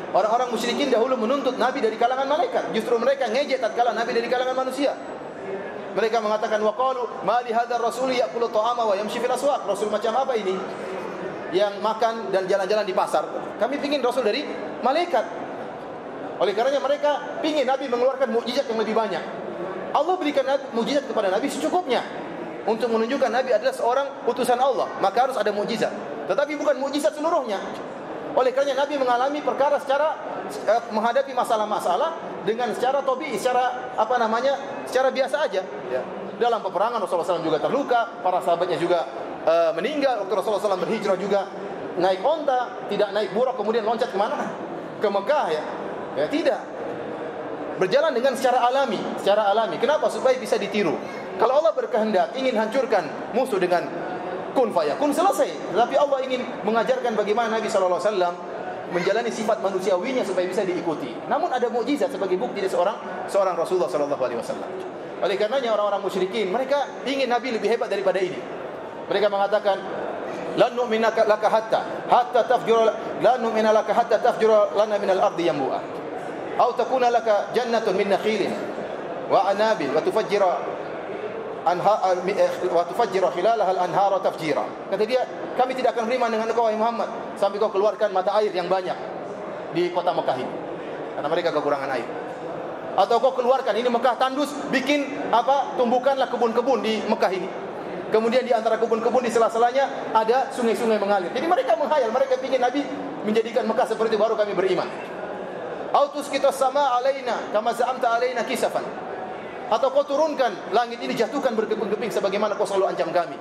Orang-orang musyrikin dahulu menuntut Nabi dari kalangan malaikat. Justru mereka ngejek tatkala Nabi dari kalangan manusia. Mereka mengatakan waqalu ma li hadzal rasul ya'kulu ta'ama wa yamshi fil aswaq. Rasul macam apa ini yang makan dan jalan-jalan di pasar? Kami ingin rasul dari malaikat. Oleh karenanya mereka ingin Nabi mengeluarkan mukjizat yang lebih banyak. Allah berikan mukjizat kepada Nabi secukupnya untuk menunjukkan Nabi adalah seorang utusan Allah, maka harus ada mukjizat. Tetapi bukan mukjizat seluruhnya. Oleh karenanya Nabi mengalami perkara secara menghadapi masalah-masalah dengan secara tabii, secara biasa aja. Ya. Dalam peperangan Rasulullah SAW juga terluka, para sahabatnya juga meninggal. Waktu Rasulullah SAW berhijrah juga naik onta, tidak naik buruk kemudian loncat kemana? Ke Mekah, ya. Ya tidak. Berjalan dengan secara alami. Kenapa? Supaya bisa ditiru. Kalau Allah berkehendak ingin hancurkan musuh dengan kun fayakun, selesai. Tetapi Allah ingin mengajarkan bagaimana Nabi sallallahu alaihi wasallam menjalani sifat manusiawinya supaya bisa diikuti. Namun ada mukjizat sebagai bukti dari seorang Rasulullah sallallahu alaihi wasallam. Oleh karenanya orang-orang musyrikin mereka ingin Nabi lebih hebat daripada ini. Mereka mengatakan lan nu'mina laka hatta tafjura lana minal ardi yanbu'a. Atau takuna laka jannatun min nakhilin wa anabil wa tufajjira khilalaha al-anhara tafjira. Kata dia, kami tidak akan beriman dengan engkau wahai Muhammad sampai kau keluarkan mata air yang banyak di kota Mekah ini. Karena mereka kekurangan air. Atau kau keluarkan, ini Mekah tandus, bikin tumbuhkanlah kebun-kebun di Mekah ini. Kemudian di antara kebun-kebun di sela-selanya ada sungai-sungai mengalir. Jadi mereka menghayal, mereka ingin Nabi menjadikan Mekah seperti itu baru kami beriman. Autus kita sama alaina kama za'amta alaina kisafan. Atau kau turunkan langit ini, jatuhkan berkeping-keping sebagaimana kau selalu ancam kami.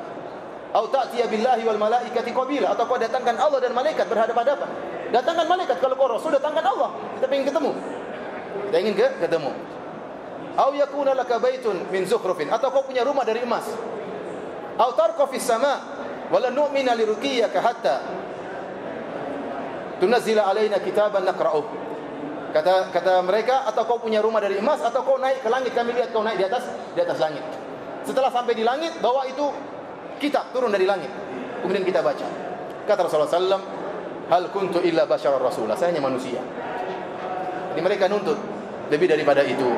Au ta'tiya billahi wal malaikati qabila. Atau kau datangkan Allah dan malaikat berhadapan-hadapan. Datangkan malaikat, kalau kau rasul datangkan Allah. Kita ingin ketemu. Kita ingin ketemu. Au yakuna laka baitun min zukhrufin. Atau kau punya rumah dari emas. Aw tarqa fis sama' wa la nu'mina liruqiyyaka hatta tunazzila alaina kitaban naqra'uh. Kata mereka, atau kau punya rumah dari emas, atau kau naik ke langit, kami lihat kau naik di atas langit. Setelah sampai di langit, bawa itu kitab turun dari langit. Kemudian kita baca. Kata Rasulullah SAW, hal kuntu illa basyarar rasulah. Saya hanya manusia. Jadi mereka nuntut lebih daripada itu.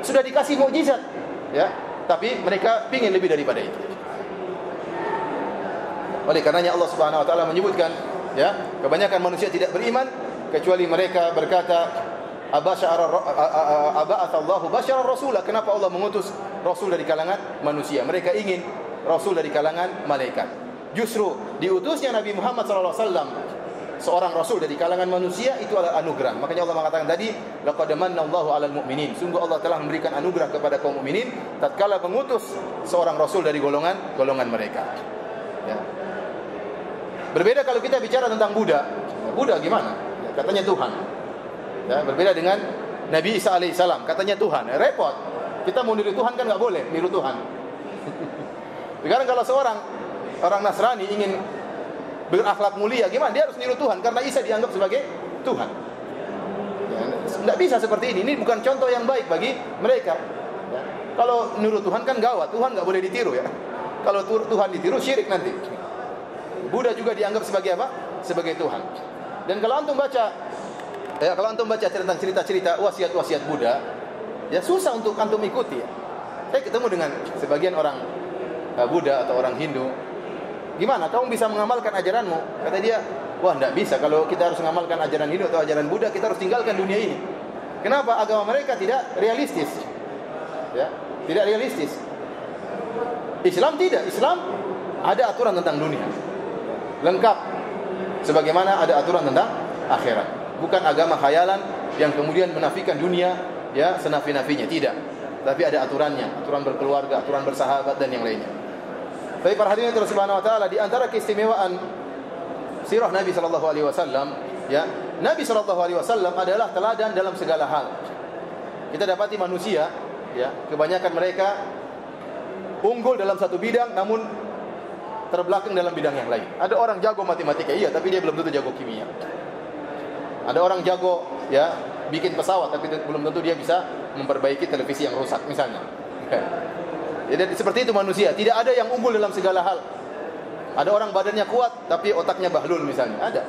Sudah dikasih mukjizat, ya, tapi mereka ingin lebih daripada itu. Oleh karenanya Allah Subhanahu wa taala menyebutkan, ya, kebanyakan manusia tidak beriman kecuali mereka berkata, aba'atsallahu basyarar rasulah. Kenapa Allah mengutus rasul dari kalangan manusia? Mereka ingin rasul dari kalangan malaikat. Justru diutusnya Nabi Muhammad sallallahu alaihi wasallam, seorang rasul dari kalangan manusia, itu adalah anugerah. Makanya Allah mengatakan tadi, laqad manallahu 'alal mu'minin. Sungguh Allah telah memberikan anugerah kepada kaum mukminin tatkala mengutus seorang rasul dari golongan mereka. Ya. Berbeda kalau kita bicara tentang Buddha. Buddha gimana? Ya, katanya Tuhan. Ya, berbeda dengan Nabi Isa alaihissalam, katanya Tuhan. Repot. Kita mau niru Tuhan kan nggak boleh, niru Tuhan. Sekarang kalau orang Nasrani ingin berakhlak mulia, gimana? Dia harus niru Tuhan karena Isa dianggap sebagai Tuhan. Ya, tidak bisa seperti ini. Ini bukan contoh yang baik bagi mereka. Ya. Kalau niru Tuhan kan gawat. Tuhan nggak boleh ditiru, ya. Kalau Tuhan ditiru syirik nanti. Buddha juga dianggap sebagai apa? Sebagai Tuhan. Dan kalau antum baca tentang cerita-cerita wasiat-wasiat Buddha, ya susah untuk antum ikuti. Ya. Saya ketemu dengan sebagian orang Buddha atau orang Hindu. Gimana kamu bisa mengamalkan ajaranmu? Kata dia, wah enggak bisa. Kalau kita harus mengamalkan ajaran Hindu atau ajaran Buddha, kita harus tinggalkan dunia ini. Kenapa? Agama mereka tidak realistis. Ya, tidak realistis. Islam tidak. Islam ada aturan tentang dunia. Lengkap. Sebagaimana ada aturan tentang akhirat. Bukan agama khayalan yang kemudian menafikan dunia, ya, senafi-nafinya. Tidak. Tapi ada aturannya, aturan berkeluarga, aturan bersahabat dan yang lainnya. Tapi para hadirin Allah Subhanahu wa taala, di antara keistimewaan sirah Nabi sallallahu alaihi wasallam, ya, Nabi sallallahu alaihi wasallam adalah teladan dalam segala hal. Kita dapati manusia, ya, kebanyakan mereka unggul dalam satu bidang namun terbelakang dalam bidang yang lain. Ada orang jago matematika, iya, tapi dia belum tentu jago kimia. Ada orang jago, ya, bikin pesawat, tapi belum tentu dia bisa memperbaiki televisi yang rusak misalnya. Jadi seperti itu manusia, tidak ada yang unggul dalam segala hal. Ada orang badannya kuat tapi otaknya bahlul misalnya, ada.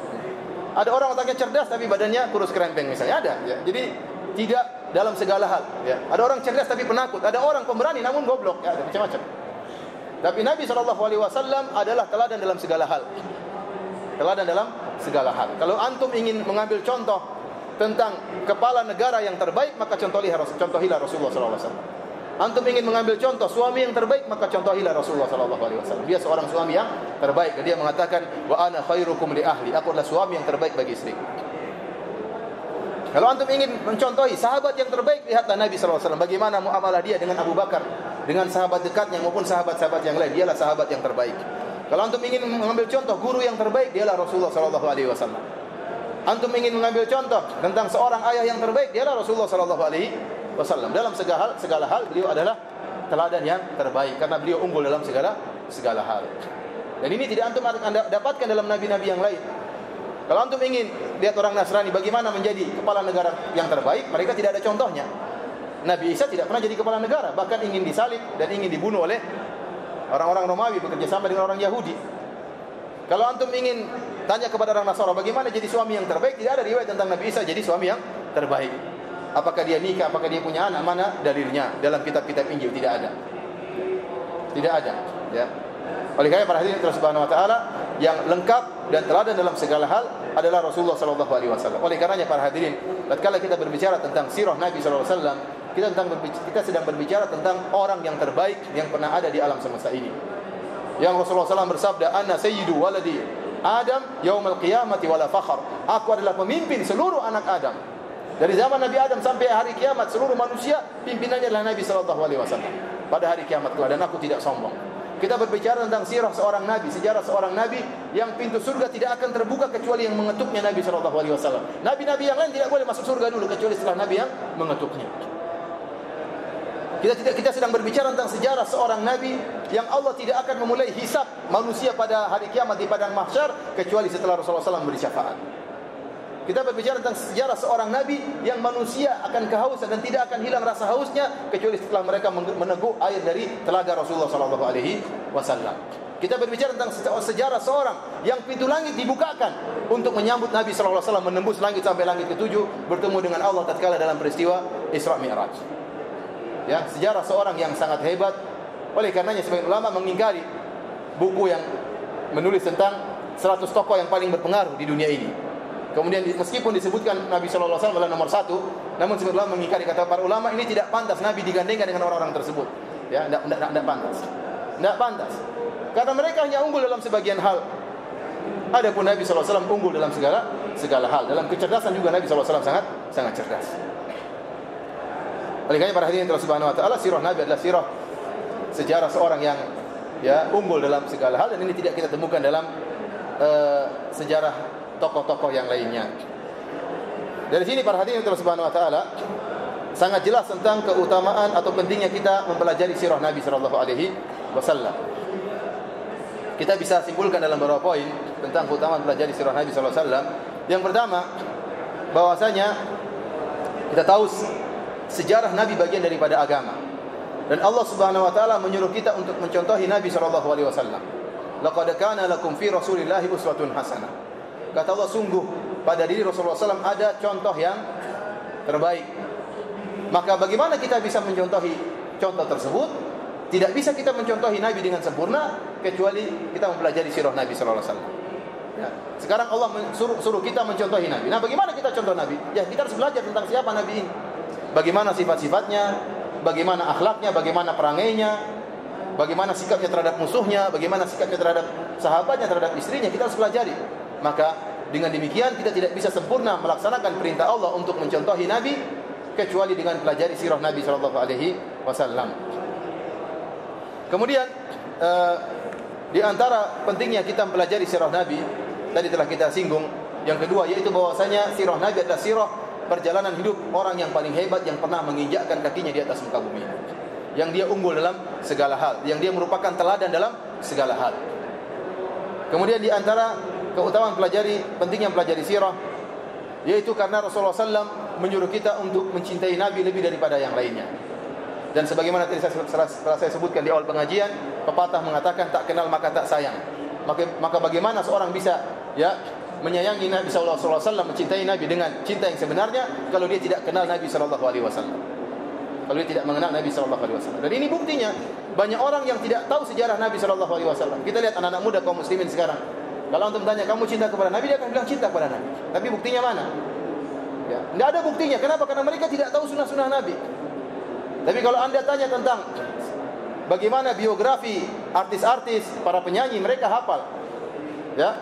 Ada orang otaknya cerdas tapi badannya kurus kerempeng misalnya, ada. Ya. Jadi tidak dalam segala hal. Ya. Ada orang cerdas tapi penakut, ada orang pemberani namun goblok, ya, ada macam-macam. Tapi Nabi SAW adalah teladan dalam segala hal. Teladan dalam segala hal. Kalau antum ingin mengambil contoh tentang kepala negara yang terbaik, maka contohilah Rasulullah SAW. Antum ingin mengambil contoh suami yang terbaik, maka contohilah Rasulullah SAW. Dia seorang suami yang terbaik. Dan dia mengatakan, wa ana khairukum li ahli. Aku adalah suami yang terbaik bagi istriku. Kalau antum ingin mencontohi sahabat yang terbaik, lihatlah Nabi SAW. Bagaimana muamalah dia dengan Abu Bakar, dengan sahabat dekatnya maupun sahabat-sahabat yang lain. Dialah sahabat yang terbaik. Kalau antum ingin mengambil contoh guru yang terbaik, dialah Rasulullah SAW. Antum ingin mengambil contoh tentang seorang ayah yang terbaik, dialah Rasulullah SAW. Dalam segala hal beliau adalah teladan yang terbaik karena beliau unggul dalam segala hal. Dan ini tidak antum akan dapatkan dalam nabi-nabi yang lain. Kalau antum ingin lihat orang Nasrani bagaimana menjadi kepala negara yang terbaik, mereka tidak ada contohnya. Nabi Isa tidak pernah jadi kepala negara, bahkan ingin disalib dan ingin dibunuh oleh orang-orang Romawi bekerja sama dengan orang Yahudi. Kalau antum ingin tanya kepada orang Nasara bagaimana jadi suami yang terbaik, tidak ada riwayat tentang Nabi Isa jadi suami yang terbaik. Apakah dia nikah, apakah dia punya anak, mana dalilnya dalam kitab-kitab Injil? Tidak ada. Tidak ada, ya. Oleh karena para hadirin Subhanahu wa taala, yang lengkap dan teladan dalam segala hal adalah Rasulullah sallallahu alaihi wasallam. Oleh karenanya para hadirin, tatkala kita berbicara tentang sirah Nabi sallallahu alaihi wasallam, kita sedang berbicara tentang orang yang terbaik yang pernah ada di alam semesta ini. Yang Rasulullah SAW bersabda, "Ana sayyidu waladi Adam yaumil qiyamati wala fakhr." Aku adalah pemimpin seluruh anak Adam. Dari zaman Nabi Adam sampai hari kiamat, seluruh manusia pimpinannya adalah Nabi sallallahu alaihi wasallam. Pada hari kiamat kelak, dan aku tidak sombong. Kita berbicara tentang sirah seorang nabi, sejarah seorang nabi yang pintu surga tidak akan terbuka kecuali yang mengetuknya Nabi sallallahu alaihi wasallam. Nabi-nabi yang lain tidak boleh masuk surga dulu kecuali setelah nabi yang mengetuknya. Kita sedang berbicara tentang sejarah seorang nabi yang Allah tidak akan memulai hisab manusia pada hari kiamat di padang mahsyar kecuali setelah Rasulullah SAW beri syafaat. Kita berbicara tentang sejarah seorang nabi yang manusia akan kehausan dan tidak akan hilang rasa hausnya kecuali setelah mereka meneguk air dari telaga Rasulullah SAW. Kita berbicara tentang sejarah seorang yang pintu langit dibukakan untuk menyambut Nabi SAW menembus langit sampai langit ke-7 bertemu dengan Allah tatkala dalam peristiwa Isra Mi'raj. Ya, sejarah seorang yang sangat hebat. Oleh karenanya sebagian ulama mengingkari buku yang menulis tentang 100 tokoh yang paling berpengaruh di dunia ini. Kemudian meskipun disebutkan Nabi SAW adalah nomor 1, namun sebagian ulama mengingkari, kata para ulama ini tidak pantas Nabi digandengkan dengan orang-orang tersebut. Ya, tidak pantas. Tidak pantas. Karena mereka hanya unggul dalam sebagian hal. Adapun Nabi SAW unggul dalam segala hal. Dalam kecerdasan juga Nabi SAW sangat cerdas. Oleh karena para hadirin Allah Subhanahu wa taala, sirah Nabi adalah sirah sejarah seorang yang unggul dalam segala hal, dan ini tidak kita temukan dalam sejarah tokoh-tokoh yang lainnya. Dari sini para hadirin Allah Subhanahu wa taala sangat jelas tentang keutamaan atau pentingnya kita mempelajari sirah Nabi sallallahu alaihi wasallam. Kita bisa simpulkan dalam beberapa poin tentang keutamaan mempelajari sirah Nabi sallallahu alaihi wasallam. Yang pertama, bahwasanya kita tahu sejarah Nabi bagian daripada agama. Dan Allah Subhanahu wa taala menyuruh kita untuk mencontohi Nabi sallallahu alaihi wasallam. Laqad kana lakum fi Rasulillahi uswatun hasanah. Kata Allah, sungguh pada diri Rasulullah SAW ada contoh yang terbaik. Maka bagaimana kita bisa mencontohi contoh tersebut? Tidak bisa kita mencontohi Nabi dengan sempurna kecuali kita mempelajari sirah Nabi sallallahu alaihi wasallam. Ya. Sekarang Allah suruh kita mencontohi Nabi. Nah, bagaimana kita contoh Nabi? Ya, kita harus belajar tentang siapa Nabi ini. Bagaimana sifat-sifatnya, bagaimana akhlaknya, bagaimana perangainya, bagaimana sikapnya terhadap musuhnya, bagaimana sikapnya terhadap sahabatnya, terhadap istrinya, kita harus pelajari. Maka dengan demikian kita tidak bisa sempurna melaksanakan perintah Allah untuk mencontohi Nabi kecuali dengan pelajari sirah Nabi sallallahu alaihi wasallam. Kemudian di antara pentingnya kita mempelajari sirah Nabi, tadi telah kita singgung, yang kedua yaitu bahwasanya sirah Nabi adalah sirah perjalanan hidup orang yang paling hebat yang pernah menginjakkan kakinya di atas muka bumi. Yang dia unggul dalam segala hal, yang dia merupakan teladan dalam segala hal. Kemudian di antara keutamaan pentingnya mempelajari sirah yaitu karena Rasulullah SAW menyuruh kita untuk mencintai Nabi lebih daripada yang lainnya. Dan sebagaimana tadi saya sebutkan di awal pengajian, pepatah mengatakan tak kenal maka tak sayang. Maka bagaimana seorang bisa menyayangi Nabi sallallahu alaihi wasallam, mencintai Nabi dengan cinta yang sebenarnya kalau dia tidak kenal Nabi sallallahu alaihi wasallam. Kalau dia tidak mengenal Nabi sallallahu alaihi wasallam. Dan ini buktinya banyak orang yang tidak tahu sejarah Nabi sallallahu alaihi wasallam. Kita lihat anak-anak muda kaum muslimin sekarang. Kalau antum tanya kamu cinta kepada Nabi, dia akan bilang cinta kepada Nabi. Tapi buktinya mana? Ya, tidak ada buktinya. Kenapa? Karena mereka tidak tahu sunnah-sunnah Nabi. Tapi kalau Anda tanya tentang bagaimana biografi artis-artis, para penyanyi, mereka hafal. Ya.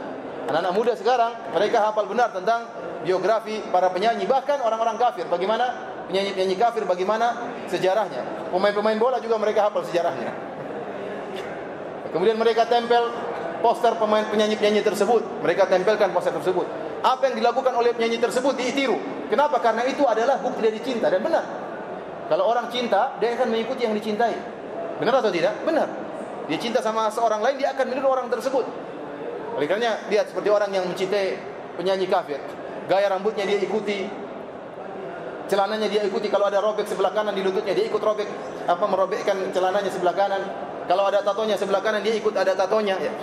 Anak-anak muda sekarang mereka hafal benar tentang biografi para penyanyi, bahkan orang-orang kafir. Bagaimana penyanyi-penyanyi kafir, bagaimana sejarahnya. Pemain-pemain bola juga mereka hafal sejarahnya. Kemudian mereka tempel poster pemain penyanyi-penyanyi tersebut. Mereka tempelkan poster tersebut. Apa yang dilakukan oleh penyanyi tersebut ditiru. Kenapa? Karena itu adalah bukti dari cinta. Dan benar. Kalau orang cinta, dia akan mengikuti yang dicintai. Benar atau tidak? Benar. Dia cinta sama seorang lain, dia akan meniru orang tersebut. Oleh karenanya, lihat seperti orang yang mencintai penyanyi kafir. Gaya rambutnya dia ikuti. Celananya dia ikuti. Kalau ada robek sebelah kanan di lututnya, dia ikut robek. Merobekkan celananya sebelah kanan. Kalau ada tatonya sebelah kanan, dia ikut ada tatonya. Ya.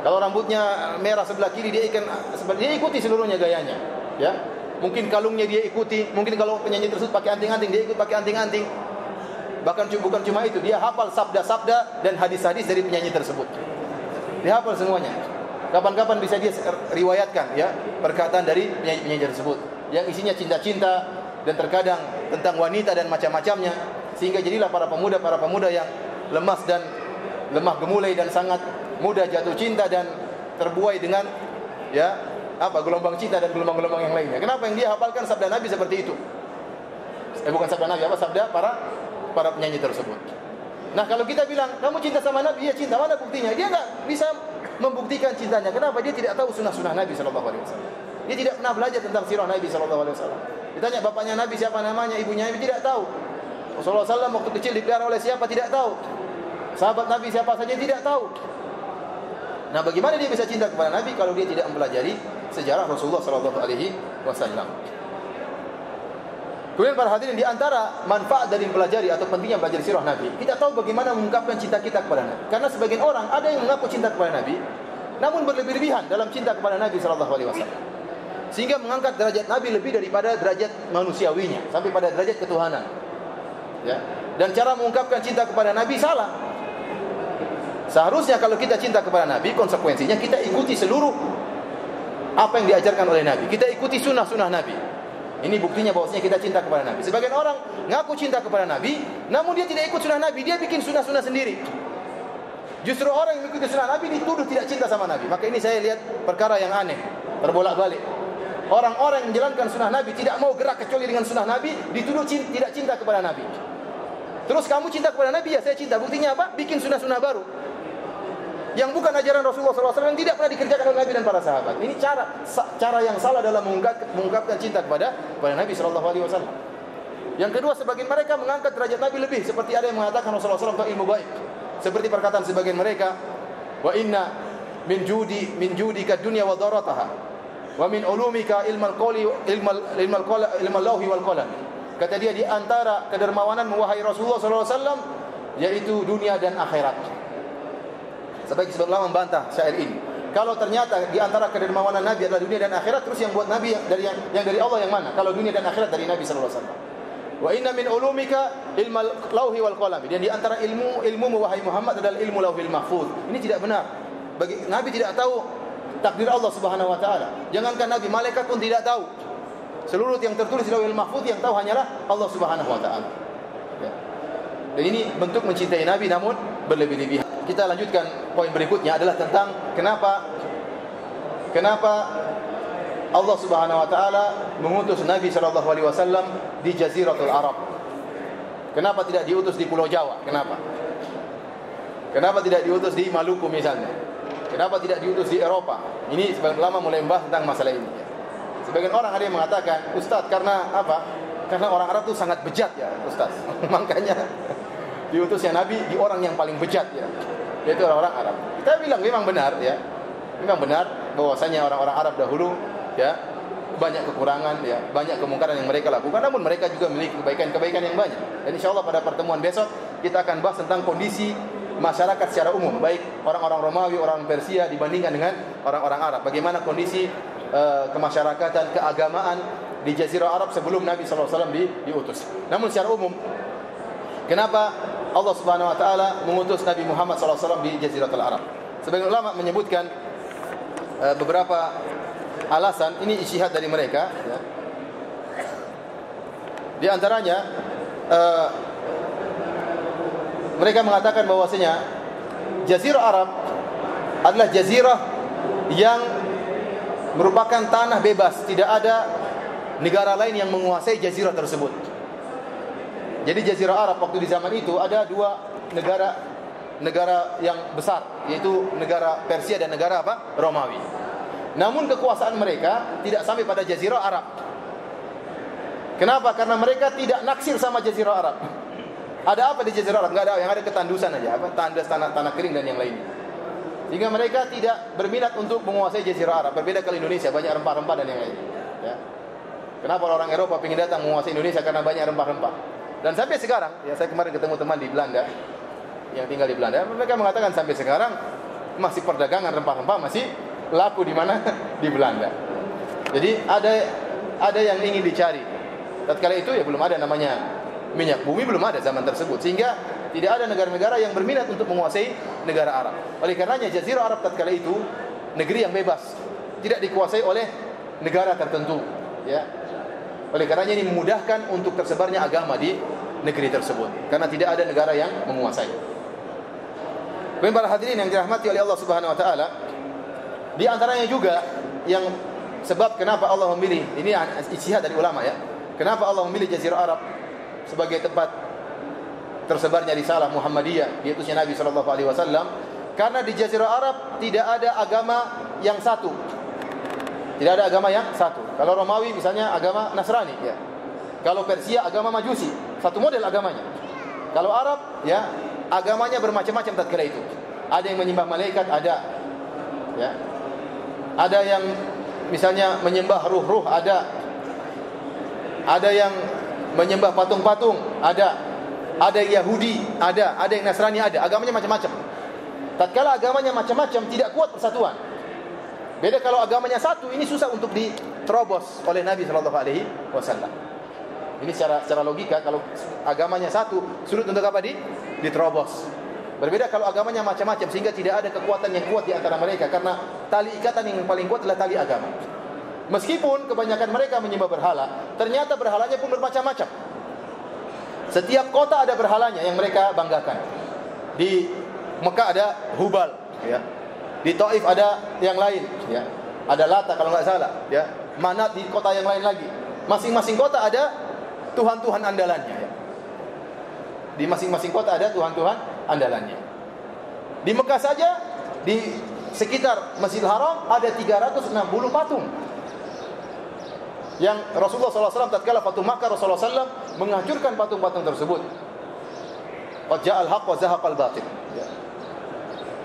Kalau rambutnya merah sebelah kiri, dia ikuti seluruhnya gayanya. Ya. Mungkin kalungnya dia ikuti. Mungkin kalau penyanyi tersebut pakai anting-anting, dia ikut pakai anting-anting. Bahkan bukan cuma itu, dia hafal sabda-sabda dan hadis-hadis dari penyanyi tersebut. Dia hafal semuanya. Kapan-kapan bisa dia riwayatkan perkataan dari penyanyi-penyanyi tersebut yang isinya cinta-cinta dan terkadang tentang wanita dan macam-macamnya, sehingga jadilah para pemuda yang lemas dan lemah gemulai dan sangat mudah jatuh cinta dan terbuai dengan gelombang cinta dan gelombang-gelombang yang lainnya. Kenapa? Yang dia hafalkan sabda Nabi seperti itu. Bukan sabda Nabi, sabda para penyanyi tersebut. Nah, kalau kita bilang kamu cinta sama Nabi, iya cinta, mana buktinya? Dia enggak bisa membuktikan cintanya. Kenapa? Dia tidak tahu sunnah-sunnah Nabi sallallahu alaihi wasallam. Dia tidak pernah belajar tentang sirah Nabi sallallahu alaihi wasallam. Ditanya bapaknya Nabi siapa namanya, ibunya Nabi tidak tahu. Rasulullah SAW waktu kecil dipelihara oleh siapa tidak tahu. Sahabat Nabi siapa saja tidak tahu. Nah, bagaimana dia bisa cinta kepada Nabi kalau dia tidak mempelajari sejarah Rasulullah SAW? Kemudian para hadirin, di antara manfaat dari mempelajari atau pentingnya belajar sirah Nabi, kita tahu bagaimana mengungkapkan cinta kita kepada Nabi. Karena sebagian orang ada yang mengaku cinta kepada Nabi, namun berlebih-lebihan dalam cinta kepada Nabi SAW, sehingga mengangkat derajat Nabi lebih daripada derajat manusiawinya, sampai pada derajat ketuhanan. Ya. Dan cara mengungkapkan cinta kepada Nabi salah. Seharusnya kalau kita cinta kepada Nabi, konsekuensinya kita ikuti seluruh apa yang diajarkan oleh Nabi. Kita ikuti sunnah-sunnah Nabi. Ini buktinya bahwasanya kita cinta kepada Nabi. Sebagian orang ngaku cinta kepada Nabi, namun dia tidak ikut sunnah Nabi, dia bikin sunnah-sunnah sendiri. Justru orang yang mengikuti sunnah Nabi dituduh tidak cinta sama Nabi. Maka ini saya lihat perkara yang aneh, terbolak-balik. Orang-orang yang menjalankan sunnah Nabi, tidak mau gerak kecuali dengan sunnah Nabi, dituduh tidak cinta kepada Nabi. Terus kamu cinta kepada Nabi, ya saya cinta. Buktinya apa? Bikin sunnah-sunnah baru yang bukan ajaran Rasulullah SAW, yang tidak pernah dikerjakan oleh Nabi dan para sahabat. Ini cara yang salah dalam mengungkapkan cinta kepada Nabi SAW. Yang kedua, sebagian mereka mengangkat derajat Nabi lebih, seperti ada yang mengatakan Rasulullah SAW ilmu gaib. Seperti perkataan sebagian mereka, wa inna min judika dunya wa darataha, wa min ulumika ilmal lawhi wal qalam. Kata dia, di antara kedermawanan wahai Rasulullah SAW yaitu dunia dan akhirat. Sebagai ulama membantah syair ini. Kalau ternyata di antara kedermawanan Nabi adalah dunia dan akhirat, terus yang buat Nabi yang dari Allah yang mana? Kalau dunia dan akhirat dari Nabi sallallahu alaihi wasallam. Wa inna min ulumika ilmal lauhi wal qalam. Dan di antara ilmu wahai Muhammad adalah ilmu lauhil mahfuz. Ini tidak benar. Bagi Nabi tidak tahu takdir Allah Subhanahu wa taala. Jangankan Nabi, malaikat pun tidak tahu. Seluruh yang tertulis di lauhil mahfuz yang tahu hanyalah Allah Subhanahu wa taala. Ya. Dan ini bentuk mencintai Nabi namun berlebih-lebihan. Kita lanjutkan poin berikutnya adalah tentang kenapa Allah Subhanahu wa taala mengutus Nabi sallallahu alaihi wasallam di Jaziratul Arab. Kenapa tidak diutus di Pulau Jawa? Kenapa? Kenapa tidak diutus di Maluku misalnya? Kenapa tidak diutus di Eropa? Ini sebagian ulama mulai membahas tentang masalah ini. Sebagian orang ada yang mengatakan, "Ustaz, karena apa? Karena orang Arab itu sangat bejat ya, Ustaz." Makanya diutusnya Nabi di orang yang paling bejat ya, yaitu orang-orang Arab. Kita bilang memang benar ya. Memang benar bahwasanya orang-orang Arab dahulu ya banyak kekurangan ya, banyak kemungkaran yang mereka lakukan, namun mereka juga memiliki kebaikan-kebaikan yang banyak. Dan insyaallah pada pertemuan besok kita akan bahas tentang kondisi masyarakat secara umum, baik orang-orang Romawi, orang Persia dibandingkan dengan orang-orang Arab. Bagaimana kondisi kemasyarakatan, keagamaan di Jazirah Arab sebelum Nabi sallallahu alaihi wasallam diutus. Namun secara umum, kenapa Allah Subhanahu wa taala mengutus Nabi Muhammad SAW di Jaziratul Arab? Sebagian ulama menyebutkan beberapa alasan, ini ijtihad dari mereka ya. Di antaranya mereka mengatakan bahwasanya Jazirah Arab adalah jazirah yang merupakan tanah bebas, tidak ada negara lain yang menguasai jazirah tersebut. Jadi Jazirah Arab waktu di zaman itu ada dua negara yang besar, yaitu negara Persia dan negara apa? Romawi. Namun kekuasaan mereka tidak sampai pada Jazirah Arab. Kenapa? Karena mereka tidak naksir sama Jazirah Arab. Ada apa di Jazirah Arab? Enggak ada, yang ada ketandusan aja, apa? Tandas tanah kering dan yang lainnya. Sehingga mereka tidak berminat untuk menguasai Jazirah Arab. Berbeda kalau Indonesia, banyak rempah-rempah dan yang lainnya. Ya. Kenapa orang Eropa ingin datang menguasai Indonesia? Karena banyak rempah-rempah. Dan sampai sekarang, ya saya kemarin ketemu teman di Belanda yang tinggal di Belanda, mereka mengatakan sampai sekarang masih perdagangan rempah-rempah masih laku di mana? Di Belanda. Jadi ada yang ingin dicari. Tatkala itu ya belum ada namanya minyak bumi, belum ada zaman tersebut, sehingga tidak ada negara-negara yang berminat untuk menguasai negara Arab. Oleh karenanya Jazirah Arab tatkala itu negeri yang bebas, tidak dikuasai oleh negara tertentu, ya. Oleh karenanya ini memudahkan untuk tersebarnya agama di negeri tersebut, karena tidak ada negara yang menguasai. Baik para hadirin yang dirahmati oleh Allah Subhanahu wa taala, di antaranya juga yang sebab kenapa Allah memilih, ini ijtihad dari ulama ya. Kenapa Allah memilih Jazirah Arab sebagai tempat tersebarnya risalah Muhammadiyah, diutusnya Nabi sallallahu alaihi wasallam? Karena di Jazirah Arab tidak ada agama yang satu. Tidak ada agama yang satu. Kalau Romawi misalnya agama Nasrani ya. Kalau Persia agama Majusi. satu model agamanya. Kalau Arab, ya, agamanya bermacam-macam tatkala itu. Ada yang menyembah malaikat, ada, ya. Ada yang misalnya menyembah ruh-ruh, ada. Ada yang menyembah patung-patung, ada. Ada yang Yahudi, ada yang Nasrani, ada. Agamanya macam-macam. Tatkala agamanya macam-macam, tidak kuat persatuan. Beda kalau agamanya satu, ini susah untuk diterobos oleh Nabi SAW. Ini secara logika, kalau agamanya satu, sulit untuk apa? Diterobos. Berbeda kalau agamanya macam-macam, sehingga tidak ada kekuatan yang kuat di antara mereka, karena tali ikatan yang paling kuat adalah tali agama. Meskipun kebanyakan mereka menyembah berhala, ternyata berhalanya pun bermacam-macam. Setiap kota ada berhalanya yang mereka banggakan. Di Mekah ada Hubal, ya. Di Taif ada yang lain, ya. Ada Lata kalau nggak salah, ya. Manat di kota yang lain lagi. Masing-masing kota ada tuhan-tuhan andalannya, ya. Di masing-masing kota ada tuhan-tuhan andalannya. Di Mekah saja, di sekitar Masjidil Haram ada 360 patung. Yang Rasulullah SAW tatkala Fatu Makkah, Rasulullah SAW menghancurkan patung-patung tersebut. Qad ja'al haqq wa zahaqal batil. Ya.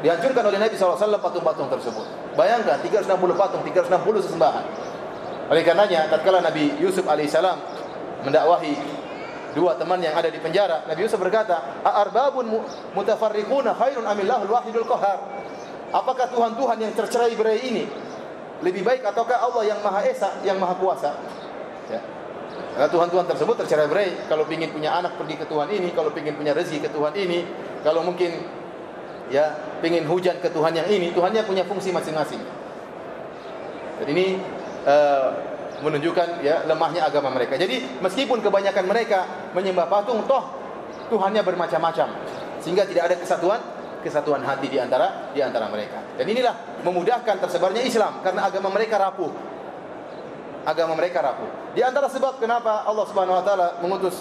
Dihancurkan oleh Nabi SAW patung-patung tersebut. Bayangkan 360 patung, 360 sesembahan. Oleh karenanya tatkala Nabi Yusuf alaihissalam mendakwahi dua teman yang ada di penjara, Nabi Yusuf berkata, "A'arbabun mutafarriquna khairun amillahul wahidul qahhar?" Apakah tuhan-tuhan yang tercerai-berai ini lebih baik ataukah Allah yang Maha Esa, yang Maha Kuasa? Ya. Karena tuhan-tuhan tersebut tercerai-berai. Kalau ingin punya anak pergi ke Tuhan ini, kalau ingin punya rezeki ke Tuhan ini, kalau mungkin ya ingin hujan ke Tuhan yang ini, Tuhannya punya fungsi masing-masing. Jadi ini menunjukkan ya lemahnya agama mereka. Jadi meskipun kebanyakan mereka menyembah patung, toh Tuhannya bermacam-macam, sehingga tidak ada kesatuan hati di antara mereka. Dan inilah memudahkan tersebarnya Islam, karena agama mereka rapuh. Agama mereka rapuh. Di antara sebab kenapa Allah Subhanahu wa taala mengutus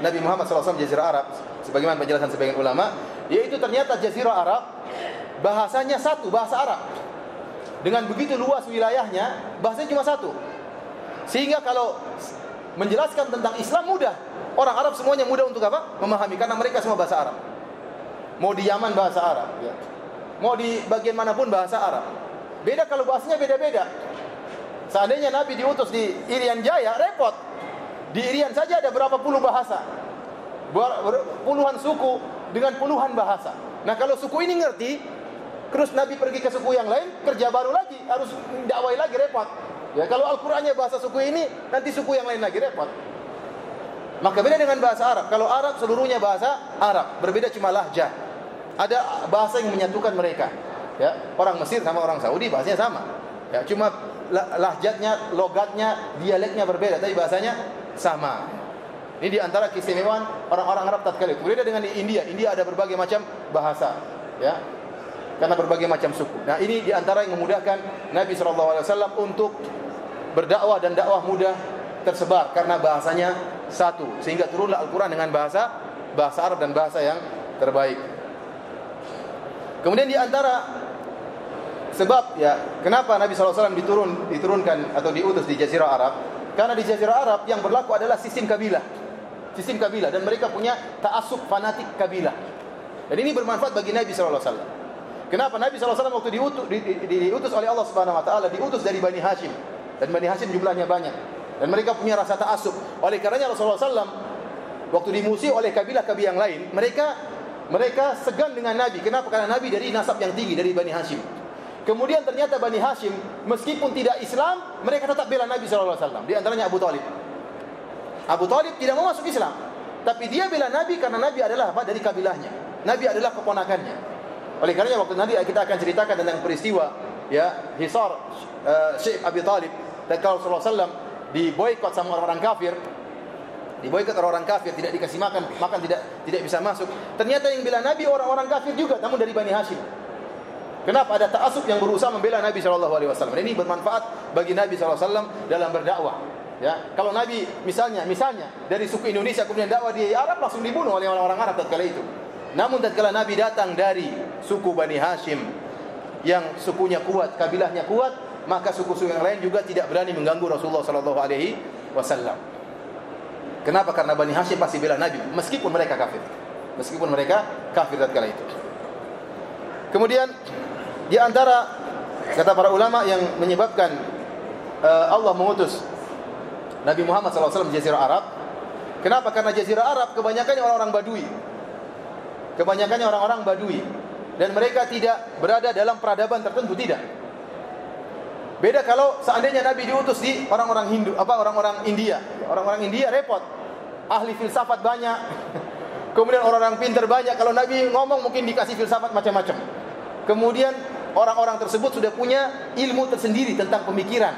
Nabi Muhammad SAW di Jazirah Arab, sebagaimana penjelasan sebagian ulama, yaitu ternyata Jazirah Arab bahasanya satu, bahasa Arab. Dengan begitu luas wilayahnya, bahasanya cuma satu. Sehingga kalau menjelaskan tentang Islam mudah. Orang Arab semuanya mudah untuk apa? Memahami, karena mereka semua bahasa Arab. Mau di Yaman bahasa Arab, ya. Mau di bagian manapun bahasa Arab. Beda kalau bahasanya beda-beda. Seandainya Nabi diutus di Irian Jaya, repot. Di Irian saja ada berapa puluh bahasa, puluhan suku dengan puluhan bahasa. Nah kalau suku ini ngerti, terus Nabi pergi ke suku yang lain, kerja baru lagi, harus dakwai lagi, repot. Ya kalau Al-Qur'annya bahasa suku ini, nanti suku yang lain lagi, repot. Maka beda dengan bahasa Arab. Kalau Arab seluruhnya bahasa Arab, berbeda cuma lahjah. Ada bahasa yang menyatukan mereka. Ya, orang Mesir sama orang Saudi bahasanya sama. Ya, cuma lahjatnya, logatnya, dialeknya berbeda, tapi bahasanya sama. Ini di antara keistimewaan orang-orang Arab tatkala itu. Berbeda dengan di India. India ada berbagai macam bahasa, ya. Karena berbagai macam suku. Nah, ini di antara yang memudahkan Nabi SAW untuk berdakwah, dan dakwah mudah tersebar karena bahasanya satu, sehingga turunlah Al-Quran dengan bahasa Arab dan bahasa yang terbaik. Kemudian di antara sebab ya kenapa Nabi SAW diturunkan atau diutus di Jazirah Arab, karena di Jazirah Arab yang berlaku adalah sistem kabilah, dan mereka punya ta'assub fanatik kabilah. Dan ini bermanfaat bagi Nabi SAW. Kenapa Nabi SAW waktu diutus oleh Allah Subhanahu Wa Taala, diutus dari Bani Hashim, dan Bani Hashim jumlahnya banyak, dan mereka punya rasa ta'assub. Oleh karenanya Rasulullah SAW waktu dimusuhi oleh kabilah-kabilah yang lain, mereka segan dengan Nabi. Kenapa? Karena Nabi dari nasab yang tinggi, dari Bani Hashim. Kemudian ternyata Bani Hashim meskipun tidak Islam, mereka tetap bela Nabi SAW. Di antaranya Abu Talib. Abu Talib tidak mau masuk Islam, tapi dia bela Nabi karena Nabi adalah apa? Dari kabilahnya. Nabi adalah keponakannya. Oleh karenanya waktu nanti kita akan ceritakan tentang peristiwa ya Hisar Syekh Abi Talib, dan kalau Rasulullah SAW diboikot sama orang-orang kafir, tidak dikasih makan tidak bisa masuk. Ternyata yang bela Nabi orang-orang kafir juga, namun dari Bani Hashim. Kenapa? Ada ta'assub yang berusaha membela Nabi SAW. Ini bermanfaat bagi Nabi SAW dalam berdakwah. Ya, kalau Nabi misalnya dari suku Indonesia kemudian dakwah di Arab, langsung dibunuh oleh orang-orang Arab tatkala itu. Namun tatkala Nabi datang dari suku Bani Hashim yang sukunya kuat, kabilahnya kuat, maka suku-suku yang lain juga tidak berani mengganggu Rasulullah SAW. Kenapa? Karena Bani Hashim pasti bela Nabi meskipun mereka kafir. Meskipun mereka kafir tatkala itu. Kemudian di antara kata para ulama yang menyebabkan Allah mengutus Nabi Muhammad SAW di Jazirah Arab. Kenapa? Karena Jazirah Arab kebanyakannya orang-orang Badui. Kebanyakannya orang-orang Badui. Dan mereka tidak berada dalam peradaban tertentu, tidak. Beda kalau seandainya Nabi diutus di orang-orang Hindu, orang-orang India. Orang-orang India repot. Ahli filsafat banyak. Kemudian orang-orang pintar banyak. Kalau Nabi ngomong mungkin dikasih filsafat macam-macam. Kemudian orang-orang tersebut sudah punya ilmu tersendiri tentang pemikiran.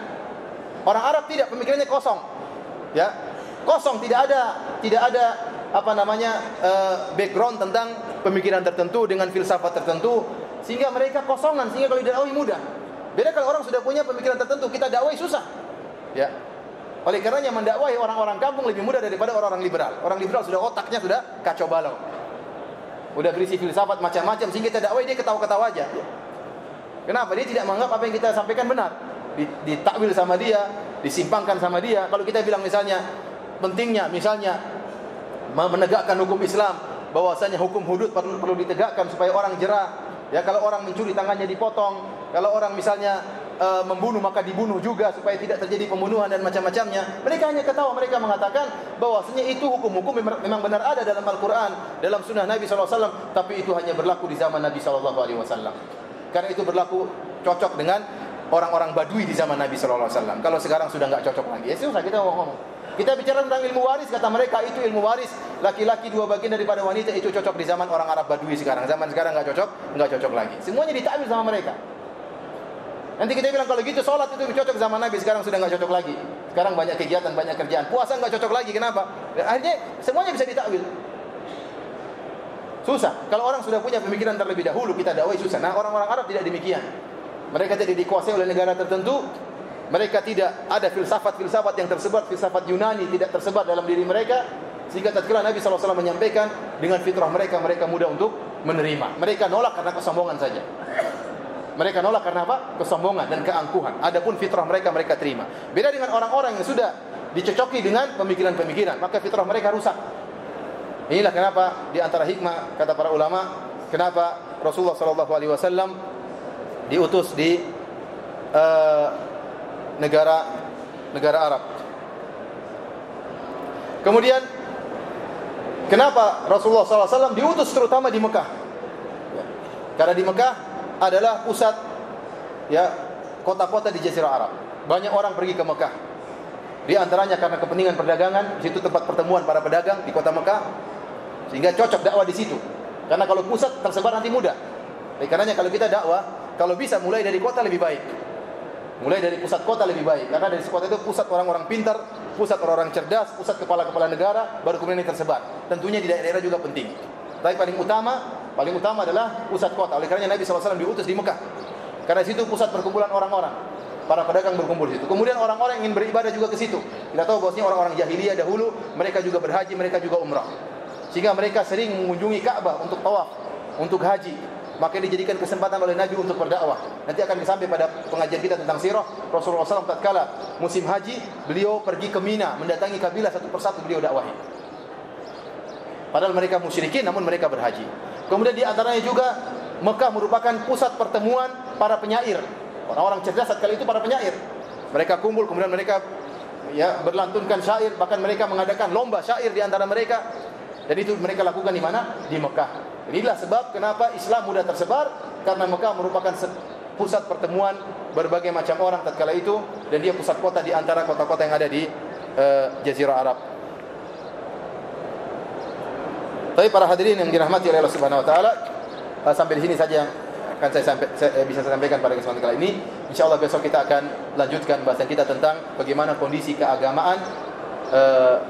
Orang Arab tidak, pemikirannya kosong. Ya. Kosong, tidak ada background tentang pemikiran tertentu dengan filsafat tertentu, sehingga mereka kosongan, sehingga kalau didakwai mudah. Beda kalau orang sudah punya pemikiran tertentu, kita dakwai susah. Ya. Oleh karenanya mendakwai orang-orang kampung lebih mudah daripada orang-orang liberal. Orang liberal sudah otaknya sudah kacau balau. Udah berisi filsafat macam-macam, sehingga kita dakwai dia ketawa-ketawa aja. Kenapa? Dia tidak menganggap apa yang kita sampaikan benar. Ditakwil sama dia, disimpangkan sama dia. Kalau kita bilang misalnya pentingnya misalnya menegakkan hukum Islam, bahwasanya hukum hudud perlu ditegakkan supaya orang jera. Ya, kalau orang mencuri tangannya dipotong, kalau orang misalnya membunuh maka dibunuh juga supaya tidak terjadi pembunuhan dan macam-macamnya. Mereka hanya ketawa, mereka mengatakan bahwasanya itu hukum-hukum memang benar ada dalam Al-Qur'an, dalam sunnah Nabi SAW, tapi itu hanya berlaku di zaman Nabi SAW. Karena itu berlaku cocok dengan orang-orang Badui di zaman Nabi SAW. Kalau sekarang sudah enggak cocok lagi. Ya susah kita ngomong. Kita bicara tentang ilmu waris, kata mereka itu ilmu waris, laki-laki 2 bagian daripada wanita, itu cocok di zaman orang Arab Badui sekarang. Zaman sekarang enggak cocok lagi. Semuanya ditakwil sama mereka. Nanti kita bilang kalau gitu salat itu cocok zaman Nabi, sekarang sudah enggak cocok lagi. Sekarang banyak kegiatan, banyak kerjaan. Puasa enggak cocok lagi. Kenapa? Dan akhirnya semuanya bisa ditakwil. Susah. Kalau orang sudah punya pemikiran terlebih dahulu, kita dakwai susah. Nah, orang-orang Arab tidak demikian. Mereka tidak dikuasai oleh negara tertentu. Mereka tidak ada filsafat-filsafat yang tersebar, filsafat Yunani tidak tersebar dalam diri mereka, sehingga tatkala Nabi SAW menyampaikan dengan fitrah mereka mudah untuk menerima. Mereka nolak karena kesombongan saja. Mereka nolak karena apa? Kesombongan dan keangkuhan. Adapun fitrah mereka terima. Beda dengan orang-orang yang sudah dicocoki dengan pemikiran-pemikiran, maka fitrah mereka rusak. Inilah kenapa di antara hikmah kata para ulama, kenapa Rasulullah SAW diutus di negara Arab. Kemudian kenapa Rasulullah SAW diutus terutama di Mekah? Karena di Mekah adalah pusat kota-kota di Jazirah Arab. Banyak orang pergi ke Mekah. Di antaranya karena kepentingan perdagangan, di situ tempat pertemuan para pedagang di kota Mekah, sehingga cocok dakwah di situ. Karena kalau pusat tersebar nanti mudah. Oleh karenanya kalau kita dakwah, kalau bisa mulai dari kota lebih baik. Mulai dari pusat kota lebih baik, karena dari kota itu pusat orang-orang pintar, pusat orang-orang cerdas, pusat kepala-kepala negara, baru kemudian ini tersebar. Tentunya di daerah-daerah juga penting. Tapi paling utama adalah pusat kota. Oleh karenanya Nabi SAW diutus di Mekah. Karena situ pusat perkumpulan orang-orang. Para pedagang berkumpul di situ. Kemudian orang-orang yang ingin beribadah juga ke situ. Kita tahu bahwasanya orang-orang jahiliyah dahulu mereka juga berhaji, mereka juga umrah. Sehingga mereka sering mengunjungi Ka'bah untuk tawaf, untuk haji. Maka dijadikan kesempatan oleh Nabi untuk berdakwah. Nanti akan sampai pada pengajian kita tentang sirah. Rasulullah SAW tatkala musim haji, beliau pergi ke Mina, mendatangi kabilah satu persatu beliau dakwahi. Padahal mereka musyrikin, namun mereka berhaji. Kemudian di antaranya juga Mekah merupakan pusat pertemuan para penyair. Orang-orang cerdas saat kali itu para penyair. Mereka kumpul, kemudian mereka berlantunkan syair, bahkan mereka mengadakan lomba syair di antara mereka. Dan itu mereka lakukan di mana? Di Mekah. Inilah sebab kenapa Islam mudah tersebar, karena Mekah merupakan pusat pertemuan berbagai macam orang tatkala itu, dan dia pusat kota di antara kota-kota yang ada di Jazirah Arab. Tapi para hadirin yang dirahmati oleh Allah Subhanahu wa taala, sampai di sini saja yang akan saya bisa sampaikan pada kesempatan kali ini. Insyaallah besok kita akan lanjutkan bahasan kita tentang bagaimana kondisi keagamaan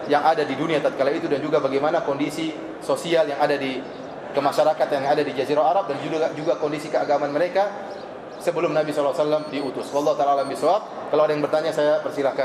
yang ada di dunia tatkala itu, dan juga bagaimana kondisi sosial yang ada di masyarakat yang ada di Jazirah Arab, dan juga kondisi keagamaan mereka sebelum Nabi SAW diutus. Wallahu ta'ala alam bisawab. Kalau ada yang bertanya, saya persilakan.